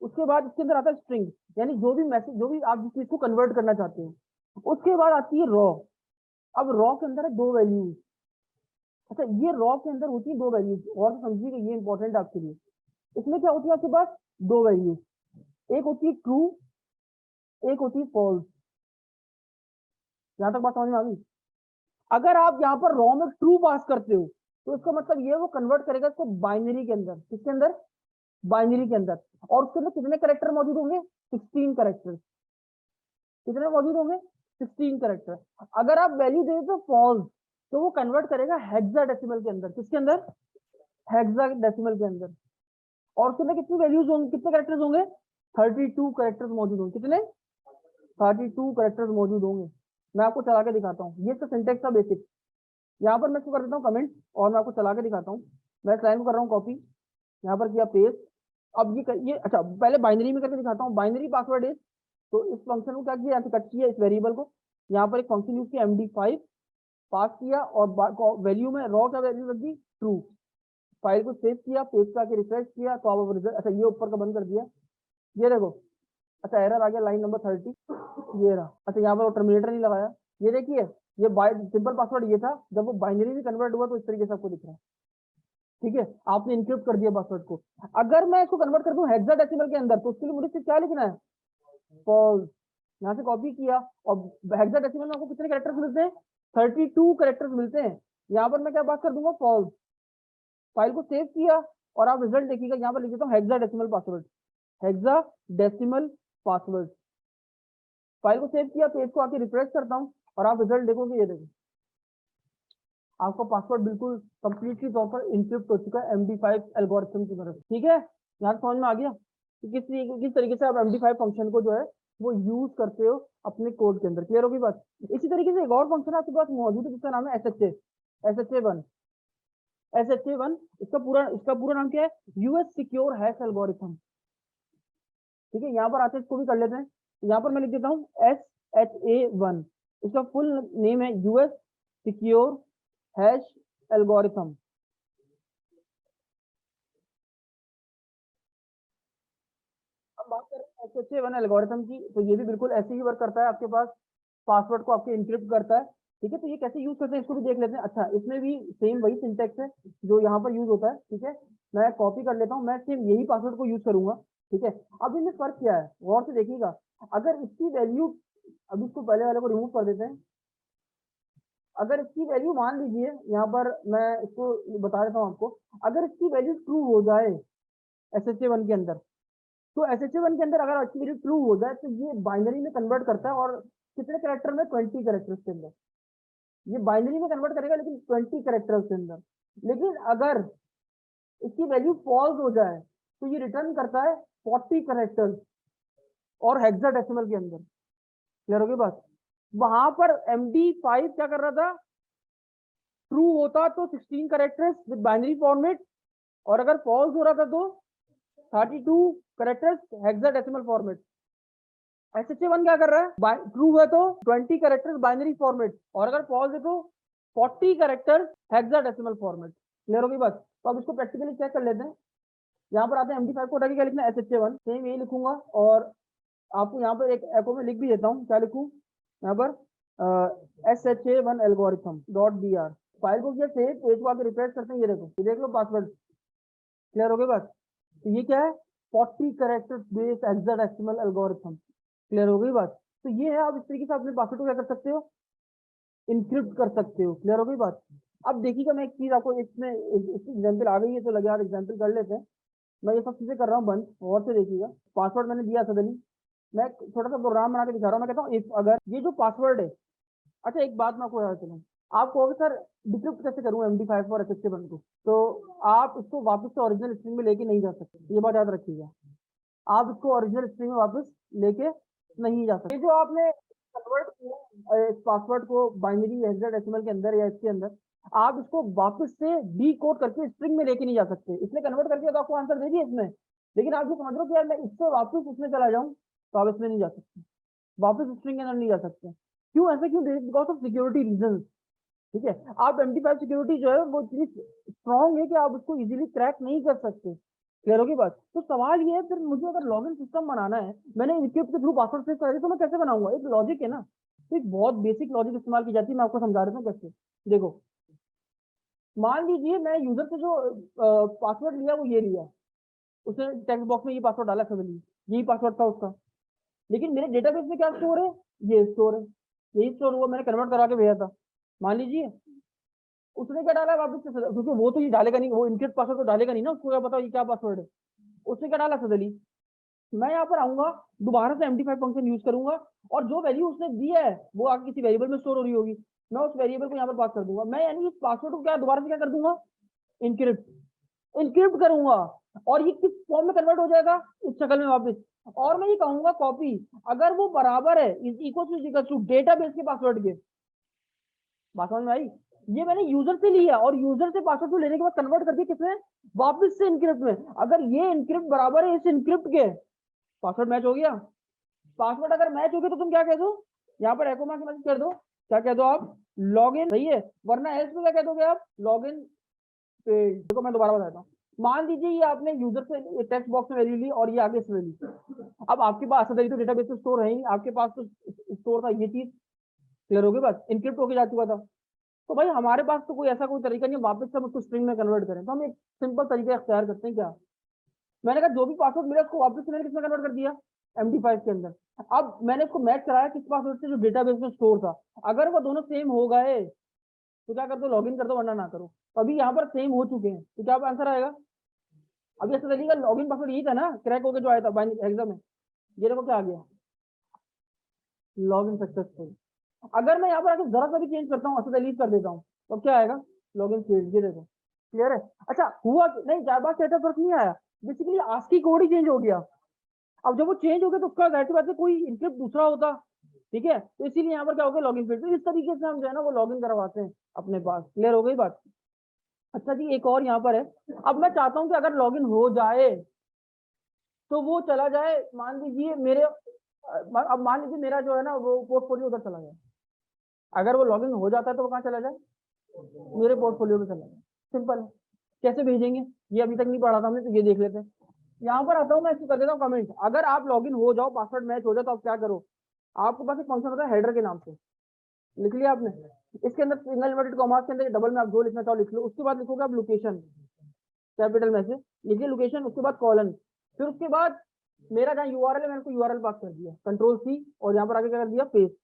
[SPEAKER 1] उसके बाद इसके अंदर आता है स्ट्रिंग, यानी जो भी मैसेज, जो भी आप जिस चीज को कन्वर्ट करना चाहते हो। उसके बाद आती है रॉ। अब रॉ के अंदर है दो वैल्यूज। अच्छा, ये रॉ के अंदर होती है दो वैल्यूज, और समझिएगा ये इंपॉर्टेंट है आपके लिए। इसमें क्या होती है आपके पास दो वैल्यूज, एक होती है ट्रू, एक होती है फॉल्स। यहां तक बात समझ में आ गई। अगर आप यहाँ पर रॉ में ट्रू पास करते हो तो इसका मतलब ये वो कन्वर्ट करेगा इसको बाइनरी के अंदर। किसके अंदर? बाइनरी के अंदर। और उसके अंदर कितने कैरेक्टर मौजूद होंगे? 16 कैरेक्टर। कितने मौजूद होंगे? 16 कैरेक्टर। अगर आप वैल्यू दे तो फॉल्स, तो वो कन्वर्ट करेगा हेक्साडेसिमल के अंदर। किसके अंदर? हेक्साडेसिमल के अंदर। और उसके अंदर कितनी वैल्यूज होंगे, कितने कैरेक्टर्स होंगे? 32 कैरेक्टर्स मौजूद होंगे। कितने? 32 कैरेक्टर्स मौजूद होंगे। मैं आपको चला के दिखाता हूँ, ये तो सिंटेक्स का बेसिक। यहाँ पर मैं इसको कर देता हूँ कमेंट और मैं आपको चला के दिखाता हूँ। मैं इस लाइन को कर रहा हूँ कॉपी, यहाँ पर किया पेस्ट। अब ये अच्छा पहले बाइनरी में करके दिखाता हूँ। बाइनरी पासवर्ड इज, तो इस फंक्शन को क्या किया, यहाँ से कट किया इस वेरिएबल को, यहाँ पर एक फंक्शन यूज किया MD5 पास किया और वैल्यू में रॉ का वैल्यू रख दी ट्रू। फाइल को सेव किया, पेज का रिफ्रेश किया तो आप रिजल्ट, अच्छा ये ऊपर का बंद कर दिया, ये देखो। अच्छा एरर आ गया लाइन नंबर 30, ये रहा। अच्छा यहाँ पर वो टर्मिनेटर नहीं लगाया, ये देखिए, ये सिंपल पासवर्ड ये था, जब वो बाइनरी में कन्वर्ट हुआ तो इस तरीके से आपको दिख रहा है, ठीक है। आपने इनक्रिप्ट कर दिया पासवर्ड को। अगर मैं इसको कन्वर्ट कर दूं हेक्साडेसिमल के अंदर तो उसके लिए मुझे क्या लिखना है? फॉल्स। यहाँ से कॉपी किया और हेक्साडेसिमल में आपको कितने कैरेक्टर्स मिलते हैं? 32 कैरेक्टर्स मिलते हैं। यहाँ पर मैं क्या बात कर दूंगा? फॉल्स। फाइल को सेव किया और आप रिजल्ट देखिएगा, यहाँ पर लिख देता हूँ hexadecimal password, hexadecimal password. File को सेव किया, पेज को आके रिफ्रेश करता हूँ और आप रिजल्ट देखोगे, ये देखो आपका पासवर्ड बिल्कुल कंप्लीटली तौर पर इंक्रिप्ट हो चुका है MD5 एल्गोरिथम की तरफ, ठीक है। यहाँ समझ में आ गया कि किस तरीके से आप MD5 फंक्शन को जो है वो यूज करते हो अपने कोड के अंदर। क्लियर होगी बात। इसी तरीके से एक और फंक्शन आपके पास मौजूद है जिसका नाम है SHA1। SHA1 इसका पूरा नाम क्या है? यूएस सिक्योर हैश एल्गोरिथम, ठीक है। यहाँ पर आते इसको भी कर लेते हैं। यहाँ पर मैं लिख देता हूँ SHA1, इसका फुल नेम है यूएस सिक्योर हैश एल्गोरिथम। अब बात करें SHA1 एल्गोरिथम की, तो ये भी बिल्कुल ऐसे ही वर्क करता है, आपके पास पासवर्ड को आपके इंक्रिप्ट करता है, ठीक है। तो ये कैसे यूज करते हैं इसको भी देख लेते हैं। अच्छा, इसमें भी सेम वही सिंटेक्स है जो यहाँ पर यूज होता है, ठीक है। मैं कॉपी कर लेता हूँ, मैं सेम यही पासवर्ड को यूज करूंगा, ठीक है। अब इनमें फर्क क्या है गौर से देखिएगा। अगर इसकी वैल्यू, अब इसको पहले वाले को रिमूव कर देते हैं। अगर इसकी वैल्यू मान लीजिए, यहाँ पर मैं इसको बता देता हूँ आपको, अगर इसकी वैल्यू ट्रू हो जाए SHA1 के अंदर, तो SHA1 के अंदर अगर अच्छी वैल्यू ट्रू हो जाए तो ये बाइनरी में कन्वर्ट करता है, और कितने कैरेक्टर में? 20 कैरेक्टर्स के अंदर ये बाइनरी में कन्वर्ट करेगा, लेकिन 20 कैरेक्टर्स के अंदर। लेकिन अगर इसकी वैल्यू फॉल्स हो जाए तो ये रिटर्न करता है 40 कैरेक्टर्स और हेक्साडेसिमल के अंदर। क्लियर होगी बात। वहां पर MD5 क्या कर रहा था? ट्रू होता तो 16 कैरेक्टर्स विद बाइनरी फॉर्मेट, और अगर फॉल्स हो रहा था तो 32 कैरेक्टर्स हेक्साडेसिमल फॉर्मेट। SHA1 क्या कर रहा है? ट्रू है तो 20 कैरेक्टर्स बाइनरी फॉर्मेट, और अगर फॉल्स है तो 40 कैरेक्टर्स हेक्साडेसिमल फॉर्मेट। क्लियर होगी बात। तो अब इसको प्रैक्टिकली चेक कर लेते हैं। यहाँ पर आते हैं MD5 को उठा के क्या लिखना है? SHA1 सेम यही लिखूंगा, और आपको यहाँ पर एक एको में लिख भी देता हूँ, क्या लिखूँ यहाँ पर? SHA1 algorithm dot br। File को किया सेव, पेज को आके रिफ्रेश करते हैं, ये देखो, ये देख लो पासवर्ड। क्लियर हो गई बात। तो ये क्या है? 40 characters based hexadecimal algorithm. Clear हो गई बात। तो ये है, आप इस तरीके से अपने पासवर्ड को क्या कर सकते हो? इनक्रिप्ट कर सकते हो। क्लियर हो गई बात। अब देखिएगा, मैं एक चीज आपको इसमें एग्जाम्पल आ गई है तो लगे यार एग्जाम्पल कर लेते हैं। मैं ये सब चीजें कर रहा हूँ बंद, और से देखिएगा। पासवर्ड मैंने दिया सडनली, मैं एक छोटा सा प्रोग्राम बना के दिखा रहा हूँ। मैं कहता हूँ इफ अगर ये जो पासवर्ड है, अच्छा एक बात मैं आपको याद चलूँ, आप कहोगे सर डिक्रिप्ट कैसे करूँ MD5 और SH1 को, तो आप इसको वापस से ओरिजिनल स्ट्रिंग में लेके नहीं जा सकते, ये बात याद रखिएगा। आप इसको ओरिजिनल स्ट्रिंग में वापस लेके नहीं जा सकते। जो आपने कन्वर्ट किया इस पासवर्ड को बाइनरी हेक्साडेसिमल के अंदर या इसके अंदर, आप इसको वापस से डीकोड करके स्ट्रिंग में लेके नहीं जा सकते। इसने कन्वर्ट करके तो आपको आंसर दे दिया इसमें, लेकिन आप जो समझ रहे हो कि यार मैं इससे वापस उसमें चला जाऊं, तो आप इसमें नहीं जा सकते, वापस स्ट्रिंग के अंदर नहीं जा सकते। क्यों ऐसा क्यों? Because of security reason. ठीक है, आप MD5 सिक्योरिटी जो है वो इतनी स्ट्रॉन्ग है कि आप उसको इजीली क्रैक नहीं कर सकते। क्लियर होगी बात? तो सवाल ये है, फिर मुझे अगर लॉगिन सिस्टम बनाना है, मैंने इनक्रिप्ट के थ्रू पासवर्ड सेव कर दिया, तो मैं कैसे बनाऊंगा? एक लॉजिक है ना, तो एक बहुत बेसिक लॉजिक इस्तेमाल की जाती है, मैं आपको समझा रहा हूँ कैसे। देखो, मान लीजिए मैं यूजर से जो पासवर्ड लिया वो ये लिया, उसने टेक्स्ट बॉक्स में ये पासवर्ड डाला, सडनली यही पासवर्ड था उसका, लेकिन मेरे डेटाबेस में क्या स्टोर है? ये स्टोर है, यही स्टोर हुआ, मैंने कन्वर्ट करा के भेजा था। मान लीजिए उसने क्या डाला वापस से, क्योंकि वो तो ये डालेगा नहीं, वो इनक्रिप्ट पासवर्ड तो डालेगा नहीं ना, उसको क्या पता ये क्या पासवर्ड है। उसने क्या डाला सडनली, मैं यहाँ पर आऊंगा, दोबारा से MD5 फंक्शन यूज करूंगा, और जो वैल्यू उसने दिया है वो आगे किसी वेरिएबल में स्टोर हो रही होगी, मैं उस वेरिएबल को यहाँ पर पास कर दूंगा। मैं यानी इस पासवर्ड को क्या दोबारा से क्या कर दूंगा? इनक्रिप्ट करूंगा, और ये किस फॉर्म में कन्वर्ट हो जाएगा? इस शक्ल में वापस। और मैं ये कहूंगा कॉपी, अगर वो बराबर है इज इक्वल टू डेटाबेस के पासवर्ड के। बात समझ में आई? ये मैंने यूजर से लिया और यूजर से पासवर्ड को लेने के बाद कन्वर्ट कर दिया किसमें? वापस से इनक्रिप्ट में। अगर ये इनक्रिप्ट बराबर है इस इनक्रिप्ट के, पासवर्ड मैच हो गया। पासवर्ड अगर मैच हो गया तो तुम क्या कह दो, यहाँ पर एको मार्क मैसेज कर दो, क्या कह दो आप? लॉगिन, सही है, वरना एल्स में क्या कह दोगे आप? Login failed. देखो मैं दोबारा बताता हूँ, मान लीजिए ये आपने यूजर से टेक्स्ट बॉक्स में वैल्यू ली और ये आगे इसमें ली, अब आपके पास तो डेटाबेस में स्टोर है ही, आपके पास तो स्टोर था ये चीज। क्लियर हो गई बात? इनक्रिप्ट होके जा चुका था, तो भाई हमारे पास तो कोई ऐसा कोई तरीका नहीं वापस से हम उसको स्ट्रिंग में कन्वर्ट करें, तो हम एक सिंपल तरीका इख्तियार करते हैं। क्या? मैंने कहा जो भी पासवर्ड मिला उसको वापस से मैंने किसमें कन्वर्ट कर दिया? MD5 के अंदर। अब मैंने इसको मैच कराया किस पासवर्ड से? जो डेटाबेस में स्टोर था। अगर वो दोनों सेम हो गए तो क्या कर दो? लॉगिन कर दो, वरना ना करो। तो अभी यहाँ पर सेम हो चुके हैं, तो क्या आंसर आएगा? अभी ऐसा चलिएगा, लॉगिन पासवर्ड यही था ना, क्रैक होकर जो आया था एग्जाम में, ये देखो क्या आ गया, लॉगिन सक्सेसफुल। अगर मैं यहाँ पर आके जरा सा भी चेंज करता हूँ, डिलीट कर देता हूँ, तो क्या आएगा? Login failed. ये देखो, क्लियर है? अच्छा हुआ नहीं, ज्यादा सेटअप फर्क नहीं आया, बेसिकली आस्की कोड ही चेंज हो गया। अब जब वो चेंज हो गया तो उसका जाहिर बात है कोई इनक्रिप्ट दूसरा होता, ठीक है, तो इसीलिए यहाँ पर क्या हो गया? Login failed. तो इस तरीके से हम जो है ना वो लॉगिन करवाते हैं अपने पास। क्लियर हो गई बात? अच्छा जी, एक और यहाँ पर है, अब मैं चाहता हूँ कि अगर लॉगिन हो जाए तो वो चला जाए, मान लीजिए मेरे, अब मान लीजिए मेरा जो है ना वो पोर्टफोलियो उधर चला जाए। अगर वो लॉगिन हो जाता है तो वो कहाँ चला जाए? मेरे पोर्टफोलियो में चला जाए। सिंपल है। कैसे भेजेंगे ये अभी तक नहीं पढ़ा था हमने, तो ये देख लेते हैं। यहाँ पर आता हूँ मैं, इसको कर देता हूँ कमेंट। अगर आप लॉगिन हो जाओ, पासवर्ड मैच हो जाए, तो आप क्या करो? आपके पास एक फंक्शन होता है हेडर के नाम से, लिख लिया आपने? इसके अंदर सिंगल इन्वर्टेड कॉमास के अंदर डबल में आप जो लिखना चाहो लिख लो। उसके बाद लिखोगे आप लोकेशन, कैपिटल में से लिखिए लोकेशन, उसके बाद कॉलन, फिर उसके बाद मेरा जहाँ यूआरएल है मैंने उसको यूआरएल पास कर दिया, कंट्रोल C, और यहाँ पर आगे क्या कर दिया? पेस्ट।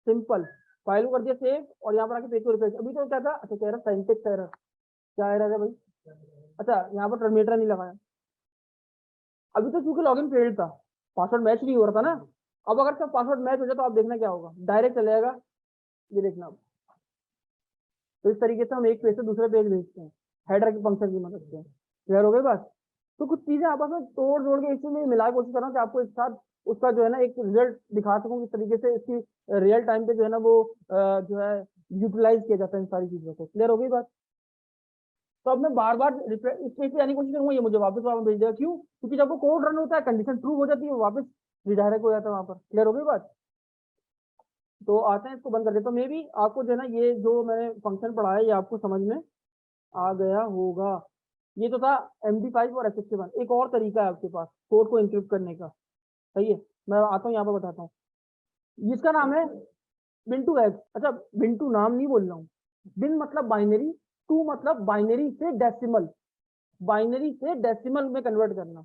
[SPEAKER 1] सिंपल, फाइल को कर दिया सेव, और यहाँ पर आके पेज को रिफ्रेश। अभी तो क्या था? अच्छा कह रहा सिंटैक्स एरर, क्या एरर है भाई? अच्छा यहाँ पर टर्मिनेटर नहीं लगाया। अभी तो चूंकि लॉगिन फेल्ड था, पासवर्ड मैच नहीं हो रहा था ना। अब अगर सब पासवर्ड मैच हो जाए तो आप देखना क्या होगा, डायरेक्ट चलेगा, ये देखना। तो इस तरीके से हम एक पेज से दूसरे पेज भेजते हैं हेडर के फंक्शन की मदद से। क्लियर हो गई बात? तो कुछ चीजें आपस में तोड़ जोड़ के इसीलिए मिला कोशिश कर रहा हूँ कि आपको एक साथ उसका जो है ना एक रिजल्ट दिखा सकूं, किस तरीके से इसकी रियल टाइम पे जो है ना वो जो है यूटिलाइज किया जाता है इन सारी चीजों को। क्लियर हो गई बात? तो अब मैं बार बार इस पेज पे आने की कोशिश करूंगा, ये मुझे वापस भेज देगा। क्यों? क्योंकि जब वो कोड रन होता है, कंडीशन ट्रू हो जाती है, वापस रिडायरेक्ट हो जाता है वहां पर। क्लियर हो गई बात? तो आते हैं, इसको बंद कर देता हूँ। मे भी आपको जो है ना ये जो मैंने फंक्शन पढ़ा है ये आपको समझ में आ गया होगा। ये तो था MD5 और SH1। एक और तरीका है आपके पास कोड को इंक्रिप्ट करने का, सही है, मैं आता हूँ यहाँ पर बताता हूँ। इसका नाम है बिंटू एक्स। अच्छा, बिंटू नाम नहीं बोल रहा हूँ, बिन मतलब बाइनरी, टू मतलब बाइनरी से डेसिमल, बाइनरी से डेसिमल में कन्वर्ट करना,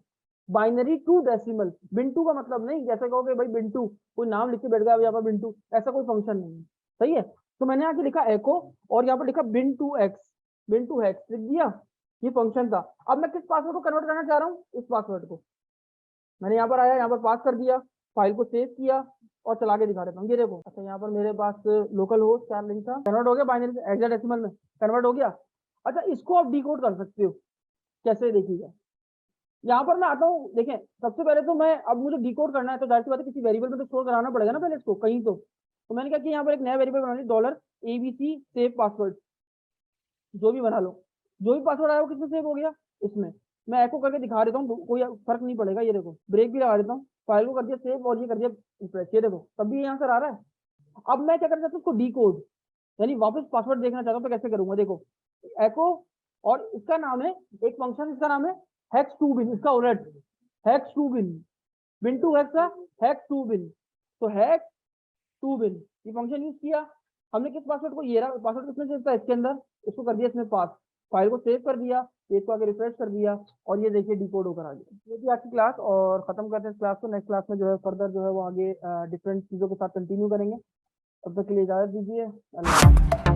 [SPEAKER 1] बाइनरी टू डेसिमल। बिंटू का मतलब नहीं जैसे कहोगे भाई बिंटू कोई नाम लिख के बैठ गया यहाँ पर बिंटू, ऐसा कोई फंक्शन नहीं है, सही है। तो मैंने आके लिखा एको, और यहाँ पर लिखा बिन टू एक्स लिख दिया, ये फंक्शन था। अब मैं किस पासवर्ड को कन्वर्ट करना चाह रहा हूँ? इस पासवर्ड को। मैंने यहाँ पर आया, यहाँ पर पास कर दिया, फाइल को सेव किया, और चला के दिखा देता हूँ। ये देखो, अच्छा यहाँ पर मेरे पास लोकल होस्ट 4 लिंक था, कन्वर्ट हो गया बाइनरी से हेक्साडेसिमल में, कन्वर्ट हो गया। अच्छा इसको आप डिकोड कर सकते हो, कैसे देखिएगा। यहाँ पर मैं आता हूँ, देखें सबसे पहले तो मैं, अब मुझे डिकोड करना है तो जाहिर सी बात है किसी वेरिएबल में तो स्टोर कराना पड़ेगा ना पहले इसको कहीं तो मैंने क्या किया, यहाँ पर एक नया वेरिएबल बना लिया, $abc सेव पासवर्ड, जो भी बना लो, जो भी पासवर्ड आया वो किसमें सेव हो गया, इसमें। मैं एको करके दिखा देता हूँ, कोई फर्क नहीं पड़ेगा। ये देखो ब्रेक भी लगा देता हूँ, फाइल को कर दिया सेव और ये कर दिया रिफ्रेश, ये देखो तब भी यहाँ से आ रहा है। अब मैं क्या करना चाहता हूँ, उसको डिकोड, यानी वापस पासवर्ड देखना चाहता हूँ तो कैसे करूंगा, देखो एको, और इसका नाम है एक फंक्शन, इसका नाम है हेक्स टू बिन, इसका उलट hex to bin, bin to hex का हेक्स टू बिन, तो हेक्स टू बिन ये फंक्शन यूज किया हमने। किस पासवर्ड को, ये रहा पासवर्ड किसमें सेव था, इसके अंदर, इसको कर दिया इसमें पास, फाइल को सेव कर दिया, पेज को आगे रिफ्रेश कर दिया और ये देखिए डिकोड होकर आ गया। ये थी आज की क्लास और खत्म करते हैं इस क्लास को। नेक्स्ट क्लास में जो है फर्दर जो है वो आगे डिफरेंट चीजों के साथ कंटिन्यू करेंगे। तब तक के लिए इजाजत दीजिए, अल्लाह।